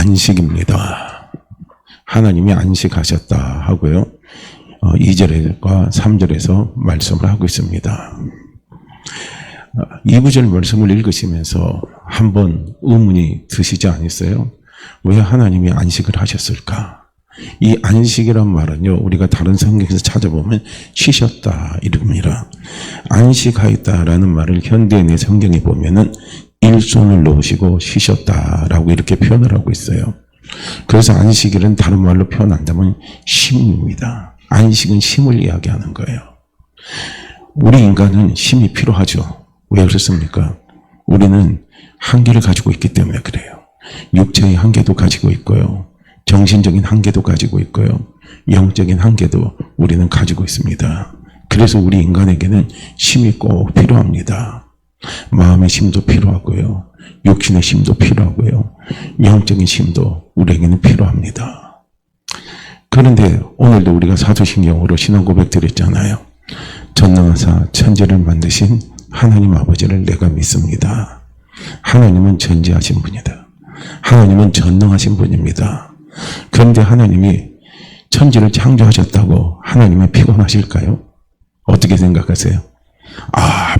안식입니다. 하나님이 안식하셨다 하고요. 2절과 3절에서 말씀을 하고 있습니다. 2구절 말씀을 읽으시면서 한번 의문이 드시지 않으세요? 왜 하나님이 안식을 하셨을까? 이 안식이란 말은요, 우리가 다른 성경에서 찾아보면 쉬셨다 이릅니다. 안식하였다라는 말을 현대인의 성경에 보면은 일손을 놓으시고 쉬셨다라고 이렇게 표현을 하고 있어요. 그래서 안식일은 다른 말로 표현한다면 쉼입니다. 안식은 쉼을 이야기하는 거예요. 우리 인간은 쉼이 필요하죠. 왜 그렇습니까? 우리는 한계를 가지고 있기 때문에 그래요. 육체의 한계도 가지고 있고요. 정신적인 한계도 가지고 있고요. 영적인 한계도 우리는 가지고 있습니다. 그래서 우리 인간에게는 쉼이 꼭 필요합니다. 마음의 쉼도 필요하고요. 육신의 쉼도 필요하고요. 영적인 쉼도 우리에게는 필요합니다. 그런데 오늘도 우리가 사도신경으로 신앙 고백 드렸잖아요. 전능하사 천지를 만드신 하나님 아버지를 내가 믿습니다. 하나님은 전지하신 분이다. 하나님은 전능하신 분입니다. 그런데 하나님이 천지를 창조하셨다고 하나님은 피곤하실까요? 어떻게 생각하세요?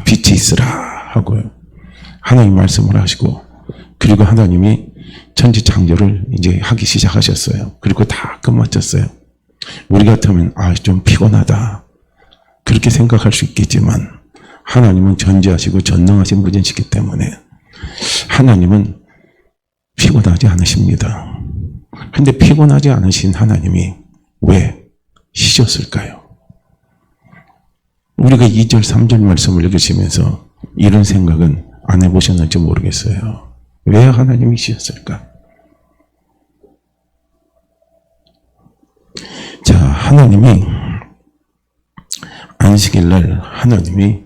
빛이 있으라 하고요. 하나님 말씀을 하시고, 그리고 하나님이 천지 창조를 이제 하기 시작하셨어요. 그리고 다 끝마쳤어요. 우리 같으면 좀 피곤하다 그렇게 생각할 수 있겠지만, 하나님은 전지하시고 전능하신 분이시기 때문에 하나님은 피곤하지 않으십니다. 그런데 피곤하지 않으신 하나님이 왜 쉬셨을까요? 우리가 2절, 3절 말씀을 읽으시면서 이런 생각은 안 해보셨는지 모르겠어요. 왜 하나님이 쉬셨을까? 자, 하나님이 안식일날 하나님이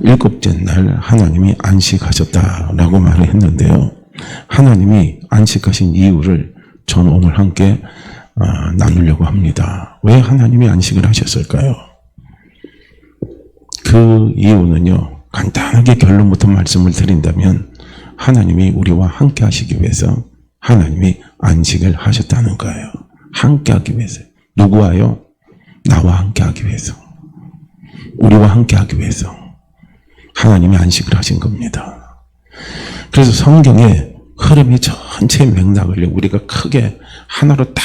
일곱째 날 하나님이 안식하셨다라고 말을 했는데요. 하나님이 안식하신 이유를 저는 오늘 함께 나누려고 합니다. 왜 하나님이 안식을 하셨을까요? 그 이유는요, 간단하게 결론부터 말씀을 드린다면 하나님이 우리와 함께 하시기 위해서 하나님이 안식을 하셨다는 거예요. 함께 하기 위해서. 누구와요? 나와 함께 하기 위해서. 우리와 함께 하기 위해서 하나님이 안식을 하신 겁니다. 그래서 성경의 흐름의 전체 맥락을 우리가 크게 하나로 딱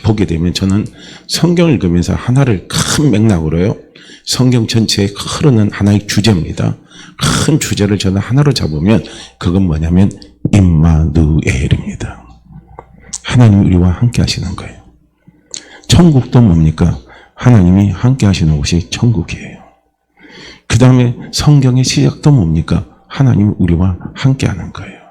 보게 되면, 저는 성경을 읽으면서 하나를 큰 맥락으로요, 성경 전체에 흐르는 하나의 주제입니다. 큰 주제를 저는 하나로 잡으면 그건 뭐냐면 임마누엘입니다. 하나님이 우리와 함께 하시는 거예요. 천국도 뭡니까? 하나님이 함께 하시는 곳이 천국이에요. 그 다음에 성경의 시작도 뭡니까? 하나님이 우리와 함께 하는 거예요.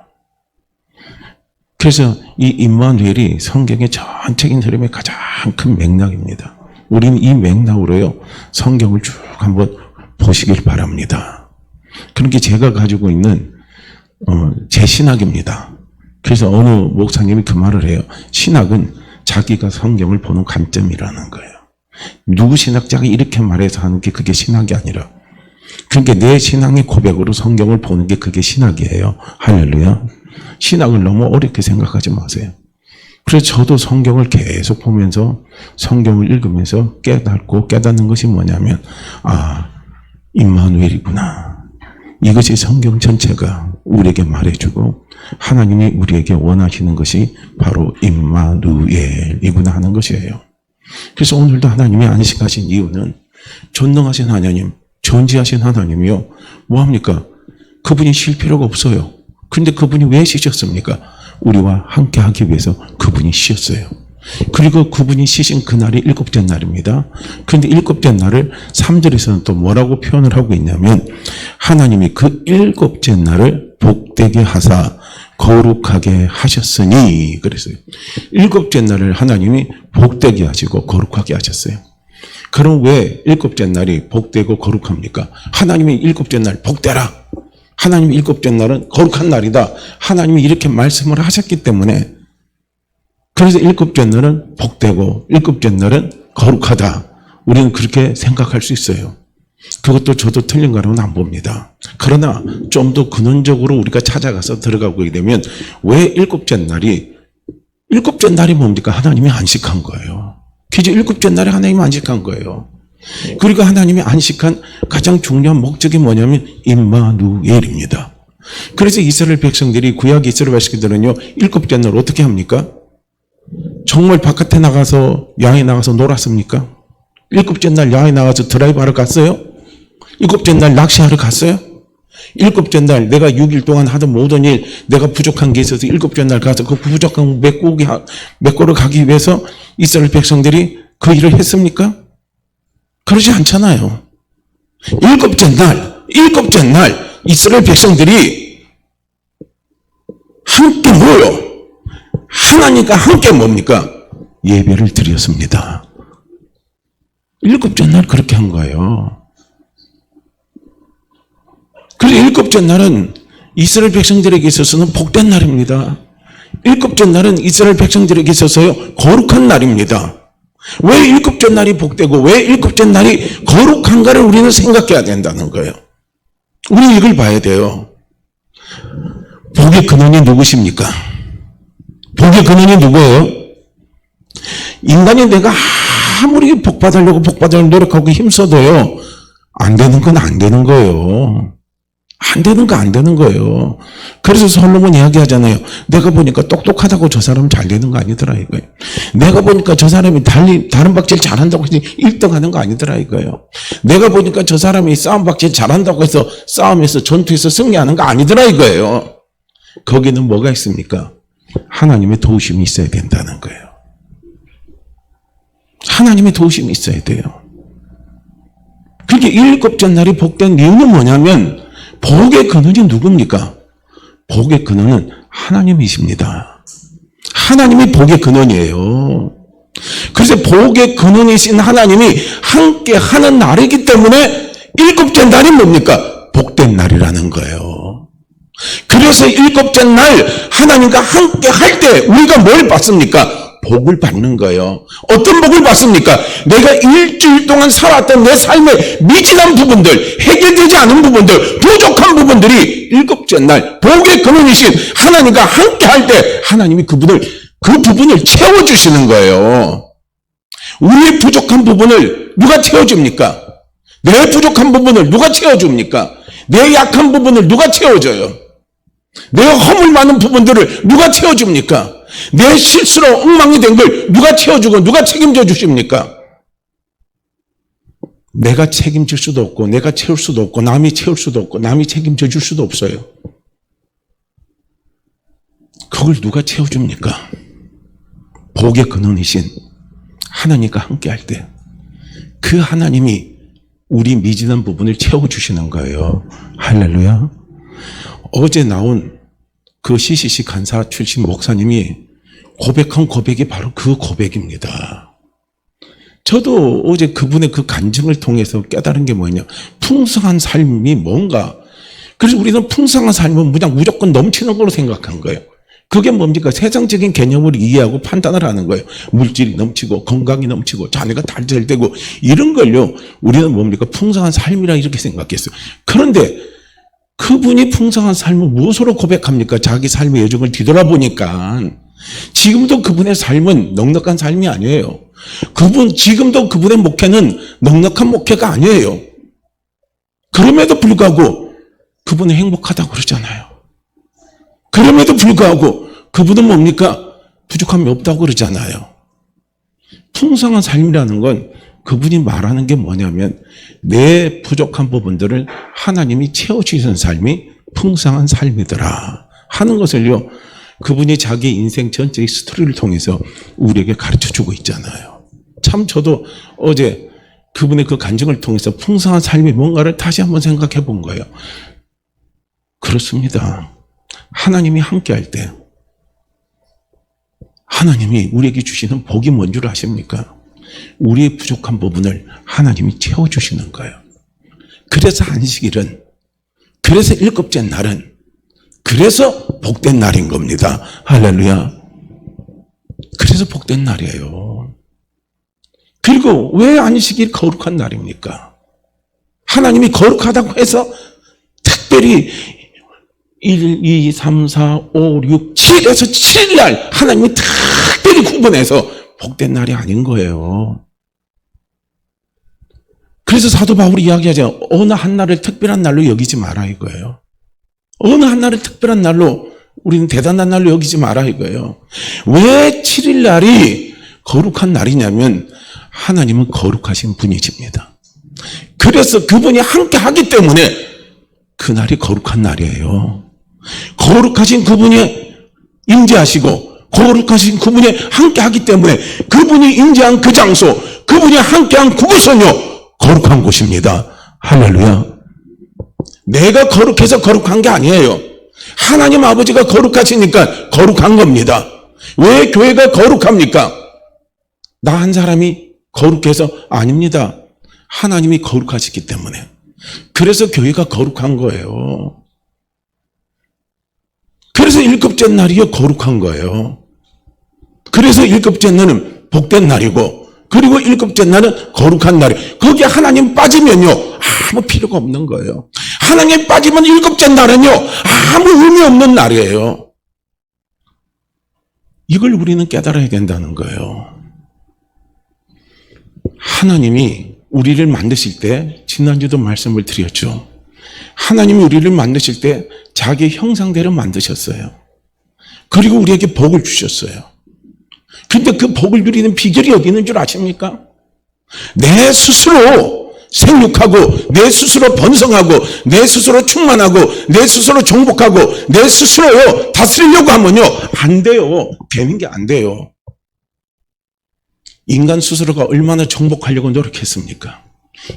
그래서 이 임마누엘이 성경의 전체적인 흐름의 가장 큰 맥락입니다. 우리는 이 맥락으로요, 성경을 쭉 한번 보시길 바랍니다. 그렇게 제가 가지고 있는 제 신학입니다. 그래서 어느 목사님이 그 말을 해요. 신학은 자기가 성경을 보는 관점이라는 거예요. 누구 신학자가 이렇게 말해서 하는 게 그게 신학이 아니라, 그러니까 내 신앙의 고백으로 성경을 보는 게 그게 신학이에요. 할렐루야. 신학을 너무 어렵게 생각하지 마세요. 그래서 저도 성경을 계속 보면서 성경을 읽으면서 깨닫는 것이 뭐냐면, 임마누엘이구나. 이것이 성경 전체가 우리에게 말해주고 하나님이 우리에게 원하시는 것이 바로 임마누엘이구나 하는 것이에요. 그래서 오늘도 하나님이 안식하신 이유는 전능하신 하나님, 전지하신 하나님이요, 뭐합니까? 그분이 쉴 필요가 없어요. 근데 그분이 왜 쉬셨습니까? 우리와 함께 하기 위해서 그분이 쉬었어요. 그리고 그분이 쉬신 그날이 일곱째 날입니다. 그런데 일곱째 날을 3절에서는 또 뭐라고 표현을 하고 있냐면, 하나님이 그 일곱째 날을 복되게 하사 거룩하게 하셨으니 그랬어요. 일곱째 날을 하나님이 복되게 하시고 거룩하게 하셨어요. 그럼 왜 일곱째 날이 복되고 거룩합니까? 하나님이 일곱째 날 복되라, 하나님이 일곱째 날은 거룩한 날이다, 하나님이 이렇게 말씀을 하셨기 때문에, 그래서 일곱째 날은 복되고 일곱째 날은 거룩하다, 우리는 그렇게 생각할 수 있어요. 그것도 저도 틀린 거라고는 안 봅니다. 그러나 그러나 좀 더 근원적으로 우리가 찾아가서 들어가게 되면 왜 일곱째 날이 뭡니까? 하나님이 안식한 거예요. 그죠? 일곱째 날에 하나님이 안식한 거예요. 그리고 하나님이 안식한 가장 중요한 목적이 뭐냐면 임마누엘입니다. 그래서 이스라엘 백성들이 구약 이스라엘 백성들은요 일곱째 날 어떻게 합니까? 정말 바깥에 나가서 야외 나가서 놀았습니까? 일곱째 날 야외 나가서 드라이브하러 갔어요? 일곱째 날 낚시하러 갔어요? 일곱째 날 내가 6일 동안 하던 모든 일 내가 부족한 게 있어서 일곱째 날 가서 그 부족한 메꾸러 가기 위해서 이스라엘 백성들이 그 일을 했습니까? 그러지 않잖아요. 일곱째 날 이스라엘 백성들이 함께 모여 하나님과 함께 뭡니까? 예배를 드렸습니다. 일곱째 날 그렇게 한 거예요. 그래서 일곱째 날은 이스라엘 백성들에게 있어서는 복된 날입니다. 일곱째 날은 이스라엘 백성들에게 있어서요 거룩한 날입니다. 왜 일곱째 날이 복되고 왜 일곱째 날이 거룩한가를 우리는 생각해야 된다는 거예요. 우리 이걸 봐야 돼요. 복의 근원이 누구십니까? 복의 근원이 누구예요? 인간이 내가 아무리 복받으려고 노력하고 힘써도요 안 되는 건 안 되는 거예요. 안 되는 거예요. 그래서 솔로몬 이야기하잖아요. 내가 보니까 똑똑하다고 저 사람 잘 되는 거 아니더라 이거예요. 내가 보니까 저 사람이 다른 박질 잘한다고 해서 1등 하는 거 아니더라 이거예요. 내가 보니까 저 사람이 싸움 박질 잘한다고 해서 싸움에서 전투에서 승리하는 거 아니더라 이거예요. 거기는 뭐가 있습니까? 하나님의 도우심이 있어야 된다는 거예요. 하나님의 도우심이 있어야 돼요. 그게 일곱째 날이 복된 이유는 뭐냐면 복의 근원이 누굽니까? 복의 근원은 하나님이십니다. 하나님이 복의 근원이에요. 그래서 복의 근원이신 하나님이 함께 하는 날이기 때문에 일곱째 날이 뭡니까? 복된 날이라는 거예요. 그래서 일곱째 날 하나님과 함께 할 때 우리가 뭘 받습니까? 복을 받는 거예요. 어떤 복을 받습니까? 내가 일주일 동안 살았던 내 삶의 미진한 부분들, 해결되지 않은 부분들, 부족한 부분들이 일곱째 날 복의 근원이신 하나님과 함께 할 때 하나님이 그 부분을 채워주시는 거예요. 우리의 부족한 부분을 누가 채워줍니까? 내 부족한 부분을 누가 채워줍니까? 내 약한 부분을 누가 채워줘요? 내 허물 많은 부분들을 누가 채워줍니까? 내 실수로 엉망이 된 걸 누가 채워주고 누가 책임져 주십니까? 내가 책임질 수도 없고 내가 채울 수도 없고 남이 채울 수도 없고 남이 책임져 줄 수도 없어요. 그걸 누가 채워줍니까? 복의 근원이신 하나님과 함께 할 때 그 하나님이 우리 미진한 부분을 채워주시는 거예요. 할렐루야. 어제 나온 그 CCC 간사 출신 목사님이 고백한 고백이 바로 그 고백입니다. 저도 어제 그분의 그 간증을 통해서 깨달은 게 뭐냐. 풍성한 삶이 뭔가. 그래서 우리는 풍성한 삶은 그냥 무조건 넘치는 걸로 생각한 거예요. 그게 뭡니까? 세상적인 개념을 이해하고 판단을 하는 거예요. 물질이 넘치고 건강이 넘치고 자녀가 잘 되고 이런 걸요. 우리는 뭡니까? 풍성한 삶이라 이렇게 생각했어요. 그런데 그분이 풍성한 삶을 무엇으로 고백합니까? 자기 삶의 여정을 뒤돌아보니까 지금도 그분의 삶은 넉넉한 삶이 아니에요. 지금도 그분의 목회는 넉넉한 목회가 아니에요. 그럼에도 불구하고 그분은 행복하다고 그러잖아요. 그럼에도 불구하고 그분은 뭡니까? 부족함이 없다고 그러잖아요. 풍성한 삶이라는 건 그분이 말하는 게 뭐냐면 내 부족한 부분들을 하나님이 채워주시는 삶이 풍성한 삶이더라 하는 것을요. 그분이 자기 인생 전체의 스토리를 통해서 우리에게 가르쳐주고 있잖아요. 참 저도 어제 그분의 그 간증을 통해서 풍성한 삶이 뭔가를 다시 한번 생각해 본 거예요. 그렇습니다. 하나님이 함께 할 때 하나님이 우리에게 주시는 복이 뭔 줄 아십니까? 우리의 부족한 부분을 하나님이 채워주시는 거예요. 그래서 안식일은, 그래서 일곱째 날은, 그래서 복된 날인 겁니다. 할렐루야. 그래서 복된 날이에요. 그리고 왜 안식일이 거룩한 날입니까? 하나님이 거룩하다고 해서 특별히 1, 2, 3, 4, 5, 6, 7에서 7일 하나님이 특별히 구분해서 복된 날이 아닌 거예요. 그래서 사도 바울이 이야기하죠. 어느 한 날을 특별한 날로 여기지 마라 이거예요. 어느 한 날을 특별한 날로, 우리는 대단한 날로 여기지 마라 이거예요. 왜 7일 날이 거룩한 날이냐면 하나님은 거룩하신 분이십니다. 그래서 그분이 함께 하기 때문에 그날이 거룩한 날이에요. 거룩하신 그분이 임재하시고 거룩하신 그분이 함께 하기 때문에 그분이 임재한 그 장소, 그분이 함께한 그곳은요 거룩한 곳입니다. 할렐루야. 내가 거룩해서 거룩한 게 아니에요. 하나님 아버지가 거룩하시니까 거룩한 겁니다. 왜 교회가 거룩합니까? 나 한 사람이 거룩해서? 아닙니다. 하나님이 거룩하시기 때문에. 그래서 교회가 거룩한 거예요. 그래서 일곱째 날이요 거룩한 거예요. 그래서 일곱째 날은 복된 날이고, 그리고 일곱째 날은 거룩한 날이에요. 거기에 하나님 빠지면요 아무 필요가 없는 거예요. 하나님 빠지면 일곱째 날은요 아무 의미 없는 날이에요. 이걸 우리는 깨달아야 된다는 거예요. 하나님이 우리를 만드실 때, 지난주도 말씀을 드렸죠. 하나님이 우리를 만드실 때 자기 형상대로 만드셨어요. 그리고 우리에게 복을 주셨어요. 근데 그 복을 누리는 비결이 어디 있는 줄 아십니까? 내 스스로 생육하고, 내 스스로 번성하고, 내 스스로 충만하고, 내 스스로 정복하고, 내 스스로요 다스리려고 하면요 안 돼요. 되는 게 안 돼요. 인간 스스로가 얼마나 정복하려고 노력했습니까?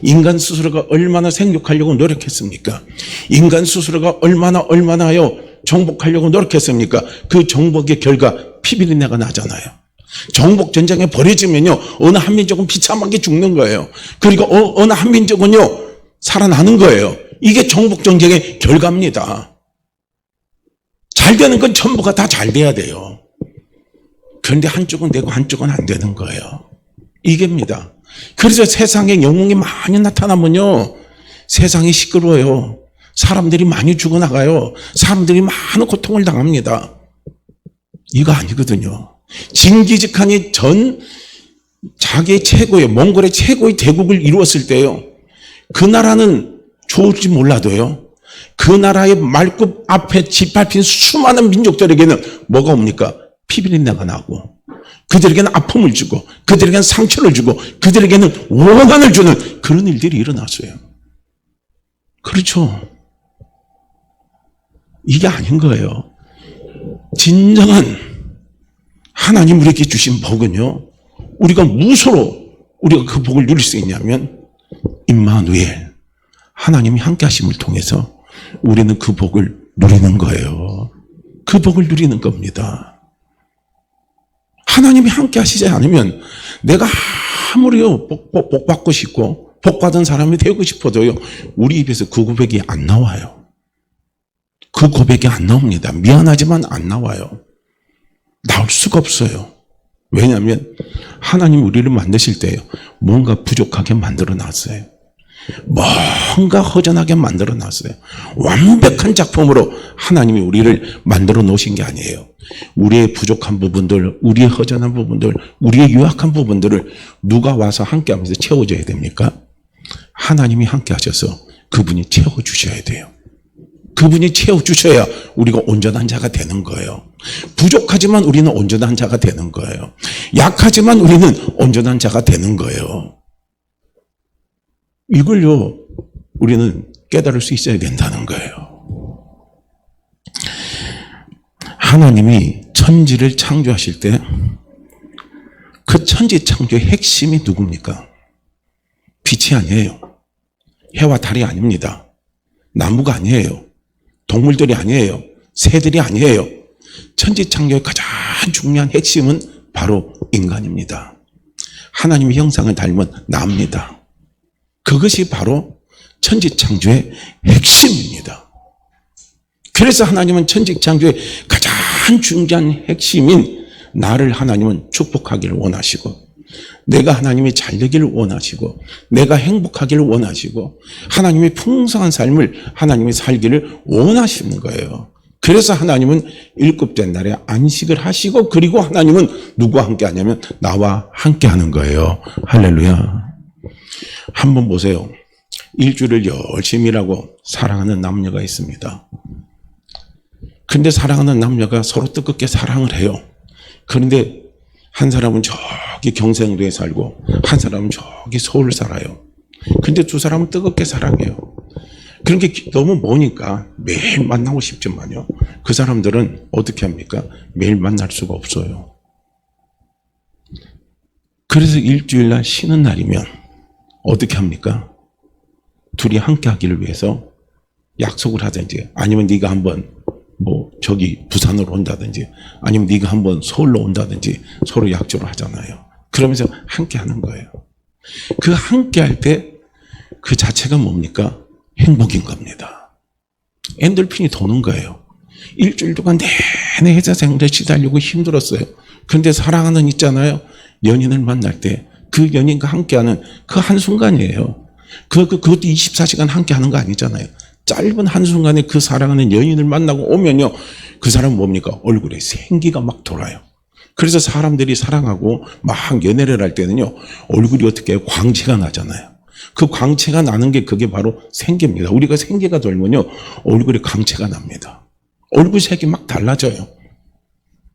인간 스스로가 얼마나 생육하려고 노력했습니까? 인간 스스로가 얼마나요 정복하려고 노력했습니까? 그 정복의 결과 피비린내가 나잖아요. 정복 전쟁에 버려지면요 어느 한 민족은 비참하게 죽는 거예요. 그리고 어느 한 민족은요 살아나는 거예요. 이게 정복 전쟁의 결과입니다. 잘 되는 건 전부가 다 잘 돼야 돼요. 그런데 한쪽은 되고 한쪽은 안 되는 거예요. 이게입니다. 그래서 세상에 영웅이 많이 나타나면요 세상이 시끄러워요. 사람들이 많이 죽어나가요. 사람들이 많은 고통을 당합니다. 이거 아니거든요. 징기즈칸이 전 자기의 최고의, 몽골의 최고의 대국을 이루었을 때요 그 나라는 좋을지 몰라도요 그 나라의 말굽 앞에 짓밟힌 수많은 민족들에게는 뭐가 옵니까? 피비린내가 나고, 그들에게는 아픔을 주고, 그들에게는 상처를 주고, 그들에게는 원한을 주는 그런 일들이 일어났어요. 그렇죠. 이게 아닌 거예요. 진정한 하나님 우리에게 주신 복은요 우리가 무엇으로 우리가 그 복을 누릴 수 있냐면 임마누엘, 하나님이 함께 하심을 통해서 우리는 그 복을 누리는 거예요. 그 복을 누리는 겁니다. 하나님이 함께 하시지 않으면 내가 아무리요 복 받고 싶고 복 받은 사람이 되고 싶어도요 우리 입에서 그 고백이 안 나와요. 그 고백이 안 나옵니다. 미안하지만 안 나와요. 나올 수가 없어요. 왜냐하면 하나님 우리를 만드실 때요 뭔가 부족하게 만들어 놨어요. 뭔가 허전하게 만들어 놨어요. 완벽한 작품으로 하나님이 우리를 만들어 놓으신 게 아니에요. 우리의 부족한 부분들, 우리의 허전한 부분들, 우리의 유약한 부분들을 누가 와서 함께 하면서 채워줘야 됩니까? 하나님이 함께 하셔서 그분이 채워주셔야 돼요. 그분이 채워주셔야 우리가 온전한 자가 되는 거예요. 부족하지만 우리는 온전한 자가 되는 거예요. 약하지만 우리는 온전한 자가 되는 거예요. 이걸요 우리는 깨달을 수 있어야 된다는 거예요. 하나님이 천지를 창조하실 때 그 천지 창조의 핵심이 누굽니까? 빛이 아니에요. 해와 달이 아닙니다. 나무가 아니에요. 동물들이 아니에요. 새들이 아니에요. 천지 창조의 가장 중요한 핵심은 바로 인간입니다. 하나님의 형상을 닮은 나입니다. 그것이 바로 천지 창조의 핵심입니다. 그래서 하나님은 천지 창조의 가장 중요한 핵심인 나를 하나님은 축복하기를 원하시고 내가 하나님이 잘 되기를 원하시고 내가 행복하기를 원하시고 하나님의 풍성한 삶을 하나님이 살기를 원하시는 거예요. 그래서 하나님은 일곱째 날에 안식을 하시고 그리고 하나님은 누구와 함께 하냐면 나와 함께 하는 거예요. 할렐루야. 한번 보세요. 일주일을 열심히 일하고 사랑하는 남녀가 있습니다. 근데 사랑하는 남녀가 서로 뜨겁게 사랑을 해요. 그런데 한 사람은 저기 경상도에 살고 한 사람은 저기 서울 살아요. 근데 두 사람은 뜨겁게 사랑해요. 그런 게 너무 머니까 매일 만나고 싶지만요. 그 사람들은 어떻게 합니까? 매일 만날 수가 없어요. 그래서 일주일날 쉬는 날이면 어떻게 합니까? 둘이 함께 하기를 위해서 약속을 하든지 아니면 네가 한번 저기 부산으로 온다든지 아니면 네가 한번 서울로 온다든지 서로 약속을 하잖아요. 그러면서 함께 하는 거예요. 그 함께 할 때 그 자체가 뭡니까? 행복인 겁니다. 엔돌핀이 도는 거예요. 일주일 동안 내내 회사 생활에 시달리고 힘들었어요. 그런데 사랑하는 있잖아요. 연인을 만날 때 그 연인과 함께하는 그 한순간이에요. 그것도 24시간 함께하는 거 아니잖아요. 짧은 한순간에 그 사랑하는 연인을 만나고 오면요. 그 사람은 뭡니까? 얼굴에 생기가 막 돌아요. 그래서 사람들이 사랑하고 막 연애를 할 때는요. 얼굴이 어떻게 해요? 광채가 나잖아요. 그 광채가 나는 게 그게 바로 생기입니다. 우리가 생기가 돌면요. 얼굴에 광채가 납니다. 얼굴 색이 막 달라져요.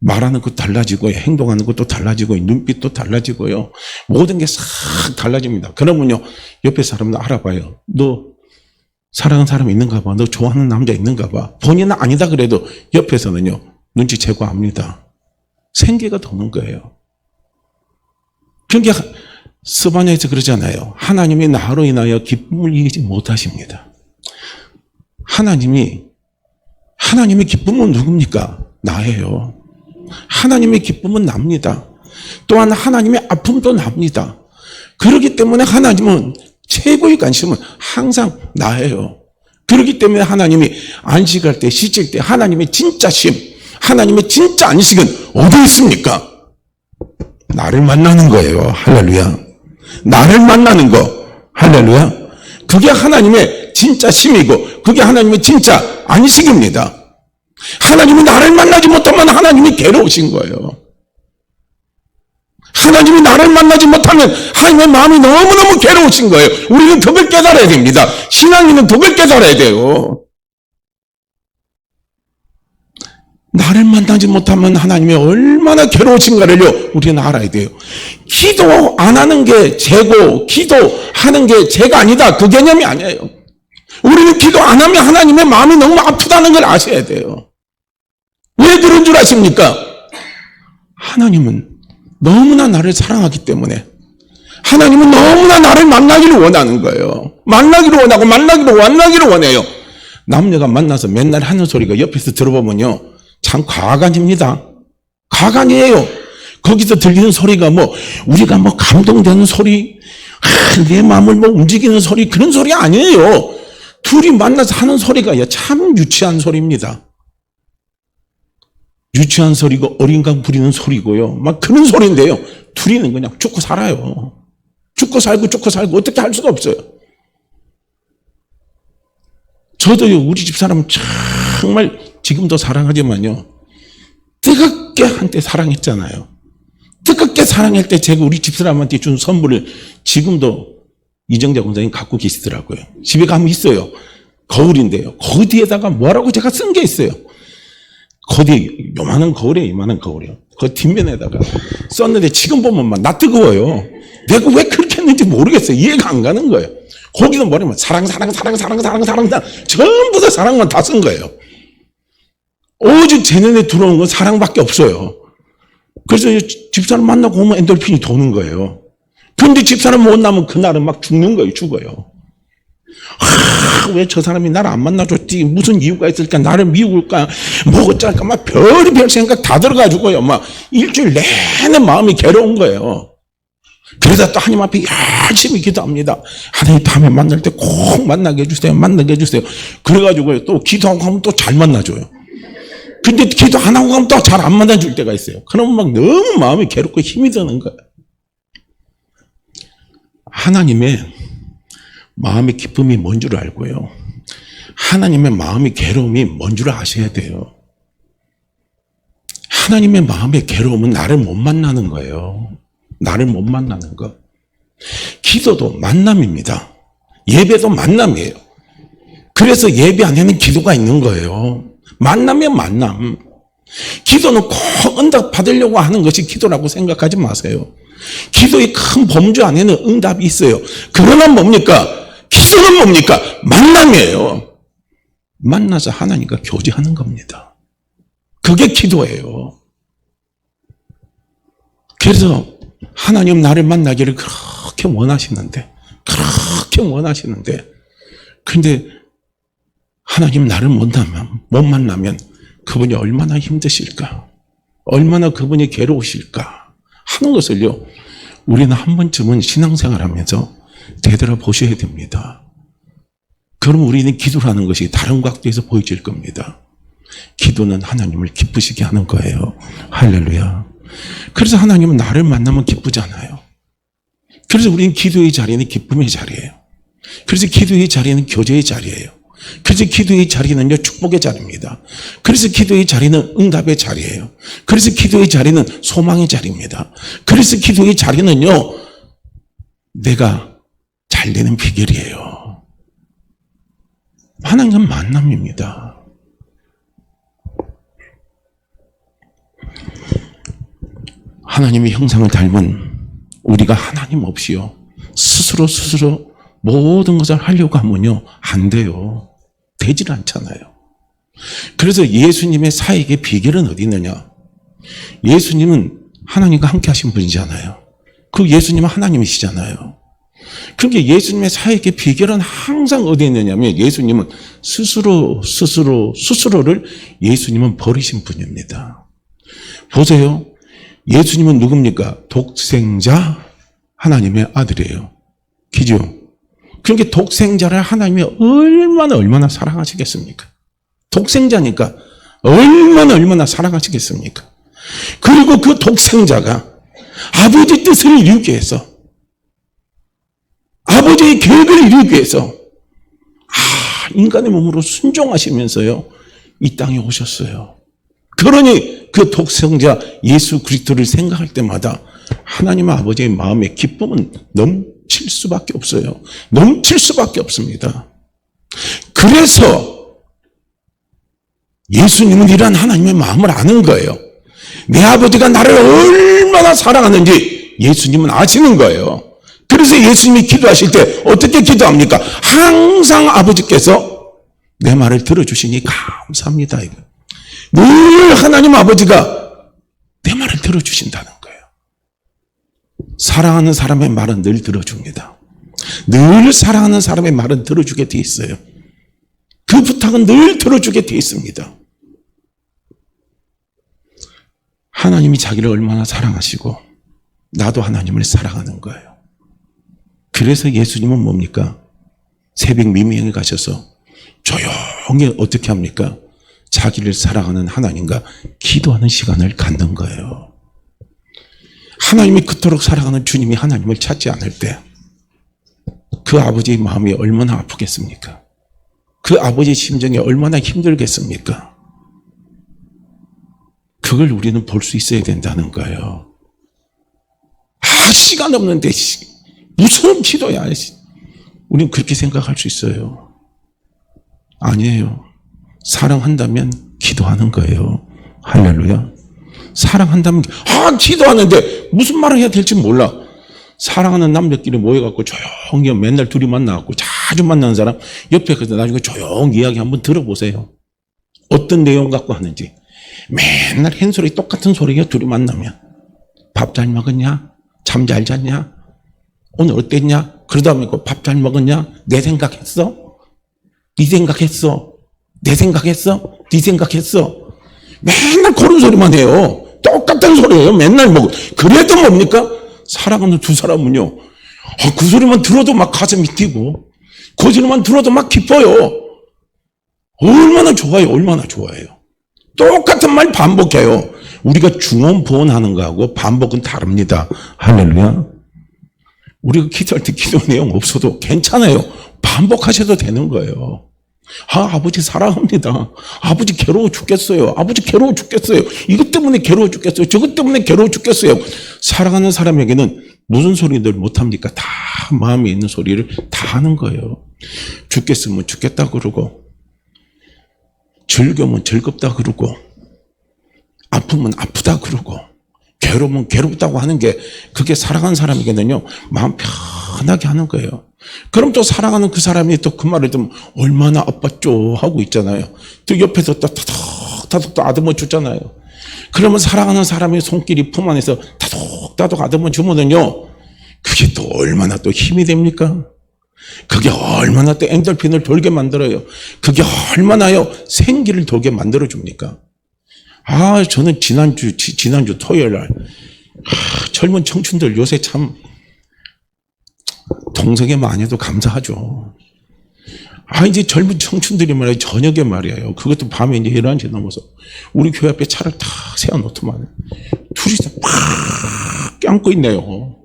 말하는 것도 달라지고요. 행동하는 것도 달라지고 눈빛도 달라지고요. 모든 게 싹 달라집니다. 그러면요. 옆에 사람도 알아봐요. 너 사랑하는 사람 있는가 봐. 너 좋아하는 남자 있는가 봐. 본인은 아니다 그래도 옆에서는요. 눈치채고 압니다. 생기가 도는 거예요. 그러니까 스바냐에서 그러잖아요. 하나님이 나로 인하여 기쁨을 이기지 못하십니다. 하나님의 기쁨은 누굽니까? 나예요. 하나님의 기쁨은 납니다. 또한 하나님의 아픔도 납니다. 그렇기 때문에 하나님은 최고의 관심은 항상 나예요. 그렇기 때문에 하나님이 안식할 때, 쉬실 때 하나님의 진짜 쉼, 하나님의 진짜 안식은 어디 있습니까? 나를 만나는 거예요. 할렐루야. 나를 만나는 거. 할렐루야. 그게 하나님의 진짜 쉼이고 그게 하나님의 진짜 안식입니다. 하나님이 나를 만나지 못하면 하나님이 괴로우신 거예요. 하나님이 나를 만나지 못하면 하나님의 마음이 너무너무 괴로우신 거예요. 우리는 덕을 깨달아야 됩니다. 신앙인은 덕을 깨달아야 돼요. 나를 만나지 못하면 하나님이 얼마나 괴로우신가를요, 우리는 알아야 돼요. 기도 안 하는 게 죄고, 기도하는 게 죄가 아니다. 그 개념이 아니에요. 우리는 기도 안 하면 하나님의 마음이 너무 아프다는 걸 아셔야 돼요. 왜 그런 줄 아십니까? 하나님은 너무나 나를 사랑하기 때문에 하나님은 너무나 나를 만나기를 원하는 거예요. 만나기를 원하고 만나기를 원해요. 남녀가 만나서 맨날 하는 소리가 옆에서 들어보면요. 참 과간입니다. 과간이에요. 거기서 들리는 소리가 우리가 감동되는 소리, 내 마음을 움직이는 소리, 그런 소리 아니에요. 둘이 만나서 하는 소리가 참 유치한 소리입니다. 유치한 소리고 어린강 부리는 소리고요. 막 그런 소리인데요. 둘이는 그냥 죽고 살아요. 죽고 살고 어떻게 할 수가 없어요. 저도요, 우리 집 사람은 정말 지금도 사랑하지만요. 뜨겁게 한때 사랑했잖아요. 뜨겁게 사랑할 때 제가 우리 집 사람한테 준 선물을 지금도 이정자 권사님 갖고 계시더라고요. 집에 가면 있어요. 거울인데요. 거기에다가 뭐라고 제가 쓴 게 있어요. 거기 요만한 거울이에요. 그 뒷면에다가 썼는데 지금 보면 막 나 뜨거워요. 내가 왜 그렇게 했는지 모르겠어요. 이해가 안 가는 거예요. 거기는 뭐냐면 사랑 전부 다 사랑만 다 쓴 거예요. 오직 제 눈에 들어온 건 사랑밖에 없어요. 그래서 집사람 만나고 오면 엔돌핀이 도는 거예요. 그런데 집사람 못 나면 그날은 막 죽는 거예요. 죽어요. 왜 저 사람이 나를 안 만나줬지? 무슨 이유가 있을까? 나를 미울까? 어쩔까? 막 별의별 생각 다 들어가지고요. 막 일주일 내내 마음이 괴로운 거예요. 그래서 또 하나님 앞에 열심히 기도합니다. 하나님 다음에 만날 때 꼭 만나게 해주세요. 그래가지고요. 또 기도하고 하면 또 잘 만나줘요. 근데 기도 안 하고 가면 또 잘 안 만나줄 때가 있어요. 그러면 막 너무 마음이 괴롭고 힘이 드는 거예요. 하나님의 마음의 기쁨이 뭔 줄 알고요. 하나님의 마음의 괴로움이 뭔 줄 아셔야 돼요. 하나님의 마음의 괴로움은 나를 못 만나는 거예요. 나를 못 만나는 거. 기도도 만남입니다. 예배도 만남이에요. 그래서 예배 안에는 기도가 있는 거예요. 만나면 만남. 기도는 꼭 응답 받으려고 하는 것이 기도라고 생각하지 마세요. 기도의 큰 범주 안에는 응답이 있어요. 그러나 뭡니까? 기도는 뭡니까? 만남이에요. 만나서 하나님과 교제하는 겁니다. 그게 기도예요. 그래서 하나님 나를 만나기를 그렇게 원하시는데 근데 하나님 나를 못 만나면 그분이 얼마나 힘드실까? 얼마나 그분이 괴로우실까? 하는 것을요, 우리는 한 번쯤은 신앙생활하면서 되돌아보셔야 됩니다. 그럼 우리는 기도라는 것이 다른 각도에서 보여질 겁니다. 기도는 하나님을 기쁘시게 하는 거예요. 할렐루야. 그래서 하나님은 나를 만나면 기쁘잖아요. 그래서 우리는 기도의 자리는 기쁨의 자리예요. 그래서 기도의 자리는 교제의 자리예요. 그래서 기도의 자리는요, 축복의 자리입니다. 그래서 기도의 자리는 응답의 자리예요. 그래서 기도의 자리는 소망의 자리입니다. 그래서 기도의 자리는요, 내가 잘 되는 비결이에요. 하나님은 만남입니다. 하나님의 형상을 닮은 우리가 하나님 없이요, 스스로 모든 것을 하려고 하면요, 안 돼요. 되질 않잖아요. 그래서 예수님의 사역의 비결은 어디 있느냐? 예수님은 하나님과 함께 하신 분이잖아요. 그 예수님은 하나님이시잖아요. 그러니까 예수님의 사역의 비결은 항상 어디에 있느냐면, 예수님은 스스로를 예수님은 버리신 분입니다. 보세요. 예수님은 누굽니까? 독생자 하나님의 아들이에요. 그죠? 그러니까 독생자를 하나님이 얼마나 사랑하시겠습니까? 독생자니까 얼마나 사랑하시겠습니까? 그리고 그 독생자가 아버지 뜻을 이루기 위해서, 아버지의 계획을 이루기 위해서 인간의 몸으로 순종하시면서요, 이 땅에 오셨어요. 그러니 그 독생자 예수 그리스도를 생각할 때마다 하나님 아버지의 마음의 기쁨은 넘칠 수밖에 없어요. 넘칠 수밖에 없습니다. 그래서 예수님은 이러한 하나님의 마음을 아는 거예요. 내 아버지가 나를 얼마나 사랑하는지 예수님은 아시는 거예요. 그래서 예수님이 기도하실 때 어떻게 기도합니까? 항상 아버지께서 내 말을 들어주시니 감사합니다. 이거. 늘 하나님 아버지가 내 말을 들어주신다는 거예요. 사랑하는 사람의 말은 늘 들어줍니다. 늘 사랑하는 사람의 말은 들어주게 돼 있어요. 그 부탁은 늘 들어주게 돼 있습니다. 하나님이 자기를 얼마나 사랑하시고 나도 하나님을 사랑하는 거예요. 그래서 예수님은 뭡니까? 새벽 미명에 가셔서 조용히 어떻게 합니까? 자기를 사랑하는 하나님과 기도하는 시간을 갖는 거예요. 하나님이 그토록 사랑하는 주님이 하나님을 찾지 않을 때 그 아버지의 마음이 얼마나 아프겠습니까? 그 아버지의 심정이 얼마나 힘들겠습니까? 그걸 우리는 볼 수 있어야 된다는 거예요. 시간 없는데 무슨 기도야. 우리는 그렇게 생각할 수 있어요. 아니에요. 사랑한다면 기도하는 거예요. 할렐루야. 사랑한다면 기도하는데 무슨 말을 해야 될지 몰라. 사랑하는 남자끼리 모여갖고 조용히 맨날 둘이 만나갖고 자주 만나는 사람 옆에 가서 나중에 조용히 이야기 한번 들어보세요. 어떤 내용 갖고 하는지. 맨날 한 소리 똑같은 소리가 둘이 만나면 밥 잘 먹었냐? 잠 잘 잤냐? 오늘 어땠냐? 그러다 보니까 밥 잘 먹었냐? 내 생각했어? 네 생각했어? 내 생각했어? 네 생각했어? 맨날 그런 소리만 해요. 똑같은 소리예요. 맨날 먹고. 그래도 뭡니까? 사랑하는 두 사람은요, 그 소리만 들어도 막 가슴이 뛰고 그 소리만 들어도 막 기뻐요. 얼마나 좋아요. 얼마나 좋아해요. 똑같은 말 반복해요. 우리가 중언부언하는 거하고 반복은 다릅니다. 할렐루야. 우리가 기도할 때 기도 내용 없어도 괜찮아요. 반복하셔도 되는 거예요. 아버지 사랑합니다. 아버지 괴로워 죽겠어요. 아버지 괴로워 죽겠어요. 이것 때문에 괴로워 죽겠어요. 저것 때문에 괴로워 죽겠어요. 사랑하는 사람에게는 무슨 소리들 못합니까? 다 마음에 있는 소리를 다 하는 거예요. 죽겠으면 죽겠다 그러고, 즐거우면 즐겁다 그러고, 아프면 아프다 그러고, 괴로우면 괴롭다고 하는 게, 그게 사랑하는 사람에게는요, 마음 편하게 하는 거예요. 그럼 또 사랑하는 그 사람이 또 그 말을 들으면 얼마나 아팠죠 하고 있잖아요. 또 옆에서 또 타독타독 아듬어 주잖아요. 그러면 사랑하는 사람의 손길이 품 안에서 타독타독 아듬어 주면은요, 그게 또 얼마나 또 힘이 됩니까? 그게 얼마나 또 엔돌핀을 돌게 만들어요. 그게 얼마나요 생기를 돌게 만들어 줍니까? 저는 지난주 토요일 날 젊은 청춘들 요새 참 동성애만 해도 감사하죠. 이제 젊은 청춘들이 말이에요. 저녁에 말이에요. 그것도 밤에 이제 11시 넘어서 우리 교회 앞에 차를 다 세워놓더만 둘이서 팍 껴안고 있네요.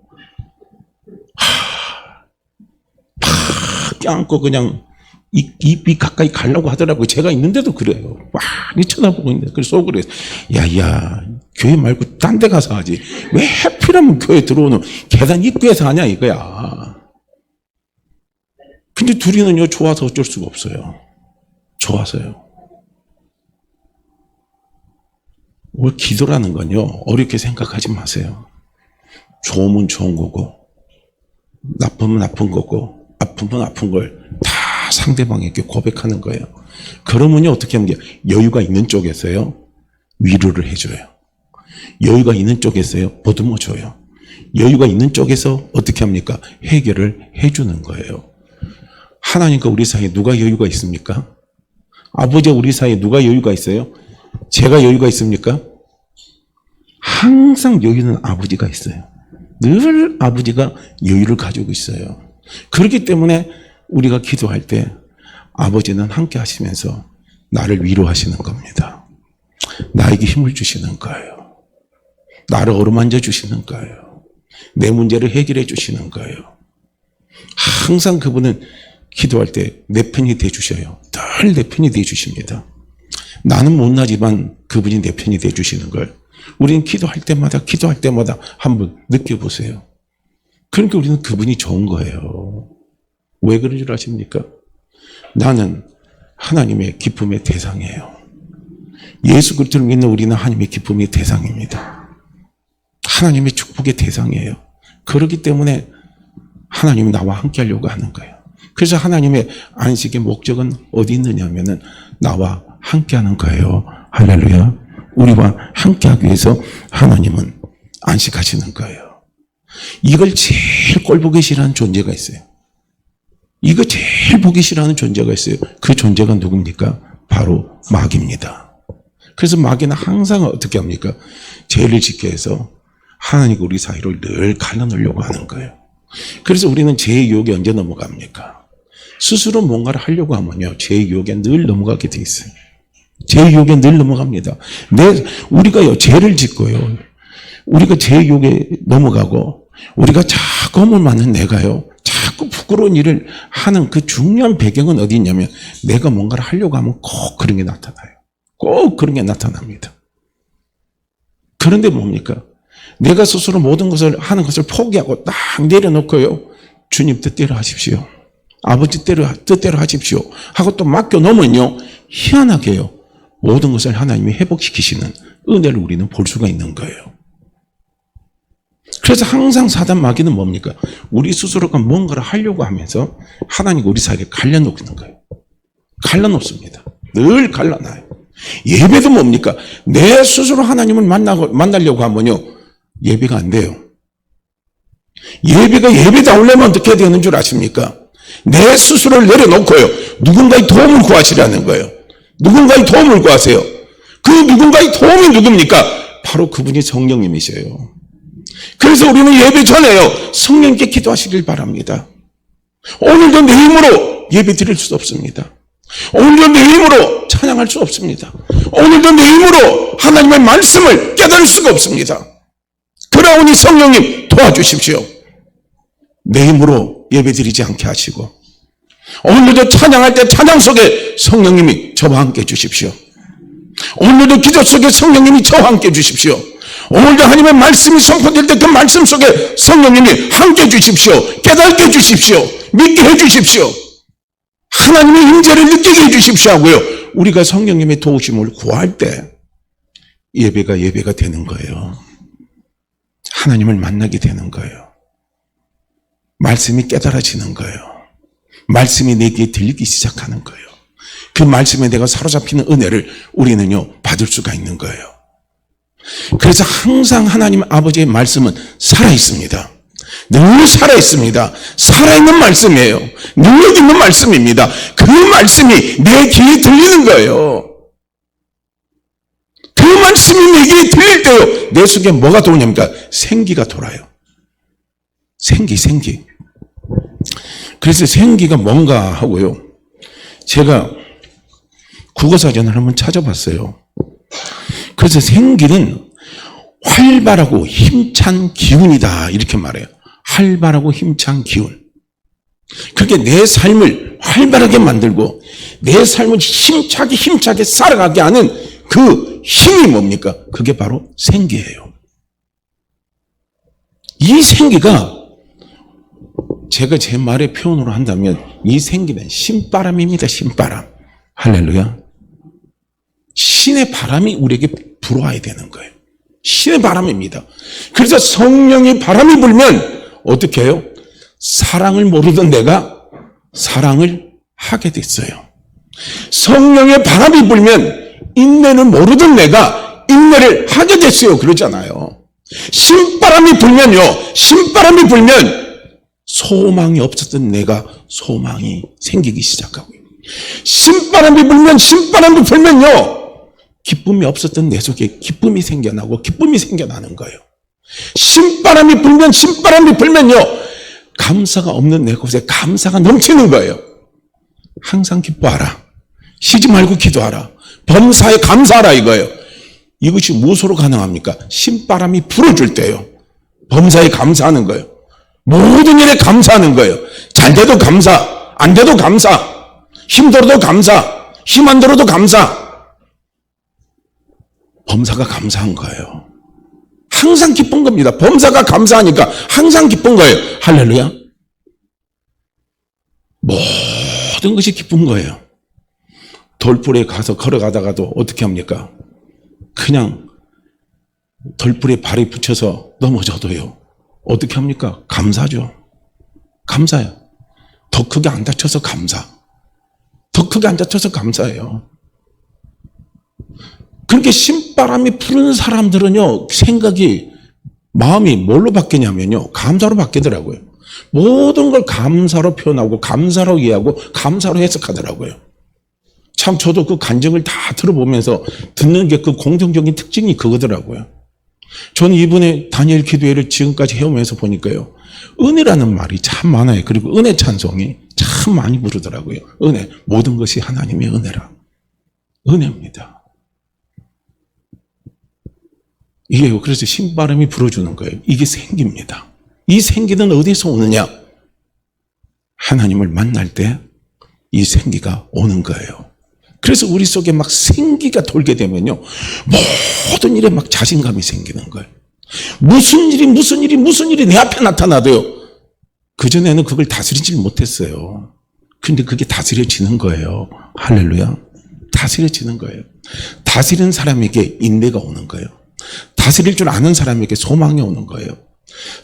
팍 껴안고 그냥 입이 가까이 가려고 하더라고요. 제가 있는데도 그래요. 많이 쳐다보고 있는데. 그래서 속으로 야야 교회 말고 딴 데 가서 하지. 왜 하필이면 교회 들어오는 계단 입구에서 하냐 이거야. 근데 둘이는요 좋아서 어쩔 수가 없어요. 좋아서요. 기도라는 건요 어렵게 생각하지 마세요. 좋으면 좋은 거고 나쁘면 나쁜 거고 아프면 아픈 걸 다 상대방에게 고백하는 거예요. 그러면요 어떻게 하면 여유가 있는 쪽에서요 위로를 해줘요. 여유가 있는 쪽에서요 보듬어 줘요. 여유가 있는 쪽에서 어떻게 합니까? 해결을 해주는 거예요. 하나님과 우리 사이에 누가 여유가 있습니까? 아버지와 우리 사이에 누가 여유가 있어요? 제가 여유가 있습니까? 항상 여유는 아버지가 있어요. 늘 아버지가 여유를 가지고 있어요. 그렇기 때문에 우리가 기도할 때 아버지는 함께 하시면서 나를 위로하시는 겁니다. 나에게 힘을 주시는 거예요. 나를 어루만져 주시는 거예요. 내 문제를 해결해 주시는 거예요. 항상 그분은 기도할 때 내 편이 돼주셔요. 늘 내 편이 돼주십니다. 나는 못나지만 그분이 내 편이 돼주시는 걸 우리는 기도할 때마다 한번 느껴보세요. 그러니까 우리는 그분이 좋은 거예요. 왜 그런 줄 아십니까? 나는 하나님의 기쁨의 대상이에요. 예수 그리스도를 믿는 우리는 하나님의 기쁨의 대상입니다. 하나님의 축복의 대상이에요. 그렇기 때문에 하나님이 나와 함께 하려고 하는 거예요. 그래서 하나님의 안식의 목적은 어디 있느냐면은 나와 함께 하는 거예요. 할렐루야. 우리와 함께 하기 위해서 하나님은 안식하시는 거예요. 이걸 제일 꼴보기 싫어하는 존재가 있어요. 이거 제일 보기 싫어하는 존재가 있어요. 그 존재가 누굽니까? 바로 마귀입니다. 그래서 마귀는 항상 어떻게 합니까? 죄를 짓게 해서 하나님과 우리 사이를 늘 갈라놓으려고 하는 거예요. 그래서 우리는 죄의 유혹에 언제 넘어갑니까? 스스로 뭔가를 하려고 하면요 죄의 유혹에 늘 넘어가게 돼 있어요. 죄의 유혹에 늘 넘어갑니다. 우리가요 죄를 짓고요 우리가 죄의 유혹에 넘어가고 우리가 자꾸 험을 맞는 내가요 자꾸 부끄러운 일을 하는 그 중요한 배경은 어디 있냐면 내가 뭔가를 하려고 하면 꼭 그런 게 나타나요. 꼭 그런 게 나타납니다. 그런데 뭡니까? 내가 스스로 모든 것을 하는 것을 포기하고 딱 내려놓고요 주님 뜻대로 하십시오. 아버지 뜻대로 하십시오 하고 또 맡겨놓으면요 희한하게요 모든 것을 하나님이 회복시키시는 은혜를 우리는 볼 수가 있는 거예요. 그래서 항상 사단 마귀는 뭡니까? 우리 스스로가 뭔가를 하려고 하면서 하나님과 우리 사이를 갈라놓는 거예요. 갈라놓습니다. 늘 갈라놔요. 예배도 뭡니까? 내 스스로 하나님을 만나려고 하면요 예배가 안 돼요. 예배가 예배다우려면 어떻게 해야 되는 줄 아십니까? 내 스스로를 내려놓고요 누군가의 도움을 구하시라는 거예요. 누군가의 도움을 구하세요. 그 누군가의 도움이 누굽니까? 바로 그분이 성령님이세요. 그래서 우리는 예배 전에요 성령님께 기도하시길 바랍니다. 오늘도 내 힘으로 예배 드릴 수 없습니다. 오늘도 내 힘으로 찬양할 수 없습니다. 오늘도 내 힘으로 하나님의 말씀을 깨달을 수가 없습니다. 그러오니 성령님 도와주십시오. 내 힘으로 예배드리지 않게 하시고, 오늘도 찬양할 때 찬양 속에 성령님이 저와 함께 해주십시오. 오늘도 기도 속에 성령님이 저와 함께 해주십시오. 오늘도 하나님의 말씀이 선포될 때 그 말씀 속에 성령님이 함께 해주십시오. 깨닫게 해주십시오. 믿게 해주십시오. 하나님의 임재를 느끼게 해주십시오 하고요. 우리가 성령님의 도우심을 구할 때 예배가 되는 거예요. 하나님을 만나게 되는 거예요. 말씀이 깨달아지는 거예요. 말씀이 내 귀에 들리기 시작하는 거예요. 그 말씀에 내가 사로잡히는 은혜를 우리는요 받을 수가 있는 거예요. 그래서 항상 하나님 아버지의 말씀은 살아있습니다. 늘 살아있습니다. 살아있는 말씀이에요. 능력 있는 말씀입니다. 그 말씀이 내 귀에 들리는 거예요. 그 말씀이 내 귀에 들릴 때요 내 속에 뭐가 도냐니까 생기가 돌아요. 생기. 그래서 생기가 뭔가 하고요. 제가 국어사전을 한번 찾아봤어요. 그래서 생기는 활발하고 힘찬 기운이다 이렇게 말해요. 활발하고 힘찬 기운. 그게 내 삶을 활발하게 만들고 내 삶을 힘차게 살아가게 하는 그 힘이 뭡니까? 그게 바로 생기예요. 이 생기가 제가 제 말의 표현으로 한다면 이 생기는 신바람입니다. 신바람. 할렐루야. 신의 바람이 우리에게 불어와야 되는 거예요. 신의 바람입니다. 그래서 성령의 바람이 불면 어떻게 해요? 사랑을 모르던 내가 사랑을 하게 됐어요. 성령의 바람이 불면 인내를 모르던 내가 인내를 하게 됐어요. 그러잖아요. 신바람이 불면 소망이 없었던 내가 소망이 생기기 시작하고요. 신바람이 불면요 기쁨이 없었던 내 속에 기쁨이 생겨나고 기쁨이 생겨나는 거예요. 신바람이 불면요 감사가 없는 내 곳에 감사가 넘치는 거예요. 항상 기뻐하라. 쉬지 말고 기도하라. 범사에 감사하라 이거예요. 이것이 무엇으로 가능합니까? 신바람이 불어줄 때요. 범사에 감사하는 거예요. 모든 일에 감사하는 거예요. 잘 돼도 감사, 안 돼도 감사, 힘들어도 감사, 힘 안 들어도 감사. 범사가 감사한 거예요. 항상 기쁜 겁니다. 범사가 감사하니까 항상 기쁜 거예요. 할렐루야. 모든 것이 기쁜 거예요. 돌불에 가서 걸어가다가도 어떻게 합니까? 그냥 돌불에 발이 붙여서 넘어져도요. 어떻게 합니까? 감사죠. 감사해요. 더 크게 안 다쳐서 감사. 더 크게 안 다쳐서 감사해요. 그렇게 신바람이 부는 사람들은요, 마음이 뭘로 바뀌냐면요, 감사로 바뀌더라고요. 모든 걸 감사로 표현하고, 감사로 이해하고, 감사로 해석하더라고요. 참, 저도 그 간증을 다 들어보면서 듣는 게 그 공통적인 특징이 그거더라고요. 저는 이번에 다니엘 기도회를 지금까지 해오면서 보니까요, 은혜라는 말이 참 많아요. 그리고 은혜 찬송이 참 많이 부르더라고요. 은혜. 모든 것이 하나님의 은혜라. 은혜입니다. 이게요. 그래서 신바람이 불어주는 거예요. 이게 생기입니다. 이 생기는 어디서 오느냐? 하나님을 만날 때 이 생기가 오는 거예요. 그래서 우리 속에 막 생기가 돌게 되면요, 모든 일에 막 자신감이 생기는 거예요. 무슨 일이 내 앞에 나타나도요, 그전에는 그걸 다스리지 못했어요. 근데 그게 다스려지는 거예요. 할렐루야. 다스려지는 거예요. 다스리는 사람에게 인내가 오는 거예요. 다스릴 줄 아는 사람에게 소망이 오는 거예요.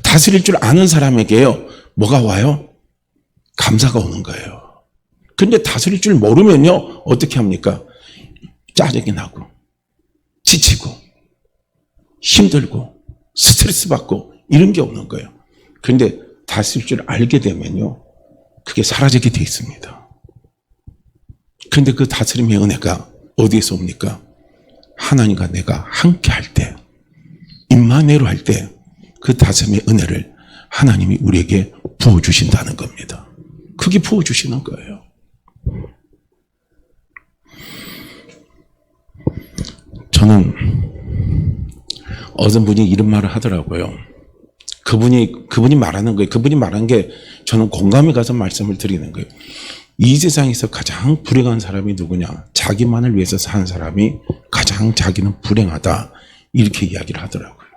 다스릴 줄 아는 사람에게요, 뭐가 와요? 감사가 오는 거예요. 근데 다스릴 줄 모르면요, 어떻게 합니까? 짜증이 나고, 지치고, 힘들고, 스트레스 받고, 이런 게 오는 거예요. 근데 다스릴 줄 알게 되면요, 그게 사라지게 돼 있습니다. 근데 그 다스림의 은혜가 어디에서 옵니까? 하나님과 내가 함께 할 때, 임마누엘 할 때, 그 다스림의 은혜를 하나님이 우리에게 부어주신다는 겁니다. 그게 부어주시는 거예요. 저는 어떤 분이 이런 말을 하더라고요. 그분이 말하는 거예요. 그분이 말한 게 저는 공감이 가서 말씀을 드리는 거예요. 이 세상에서 가장 불행한 사람이 누구냐? 자기만을 위해서 사는 사람이 가장 자기는 불행하다. 이렇게 이야기를 하더라고요.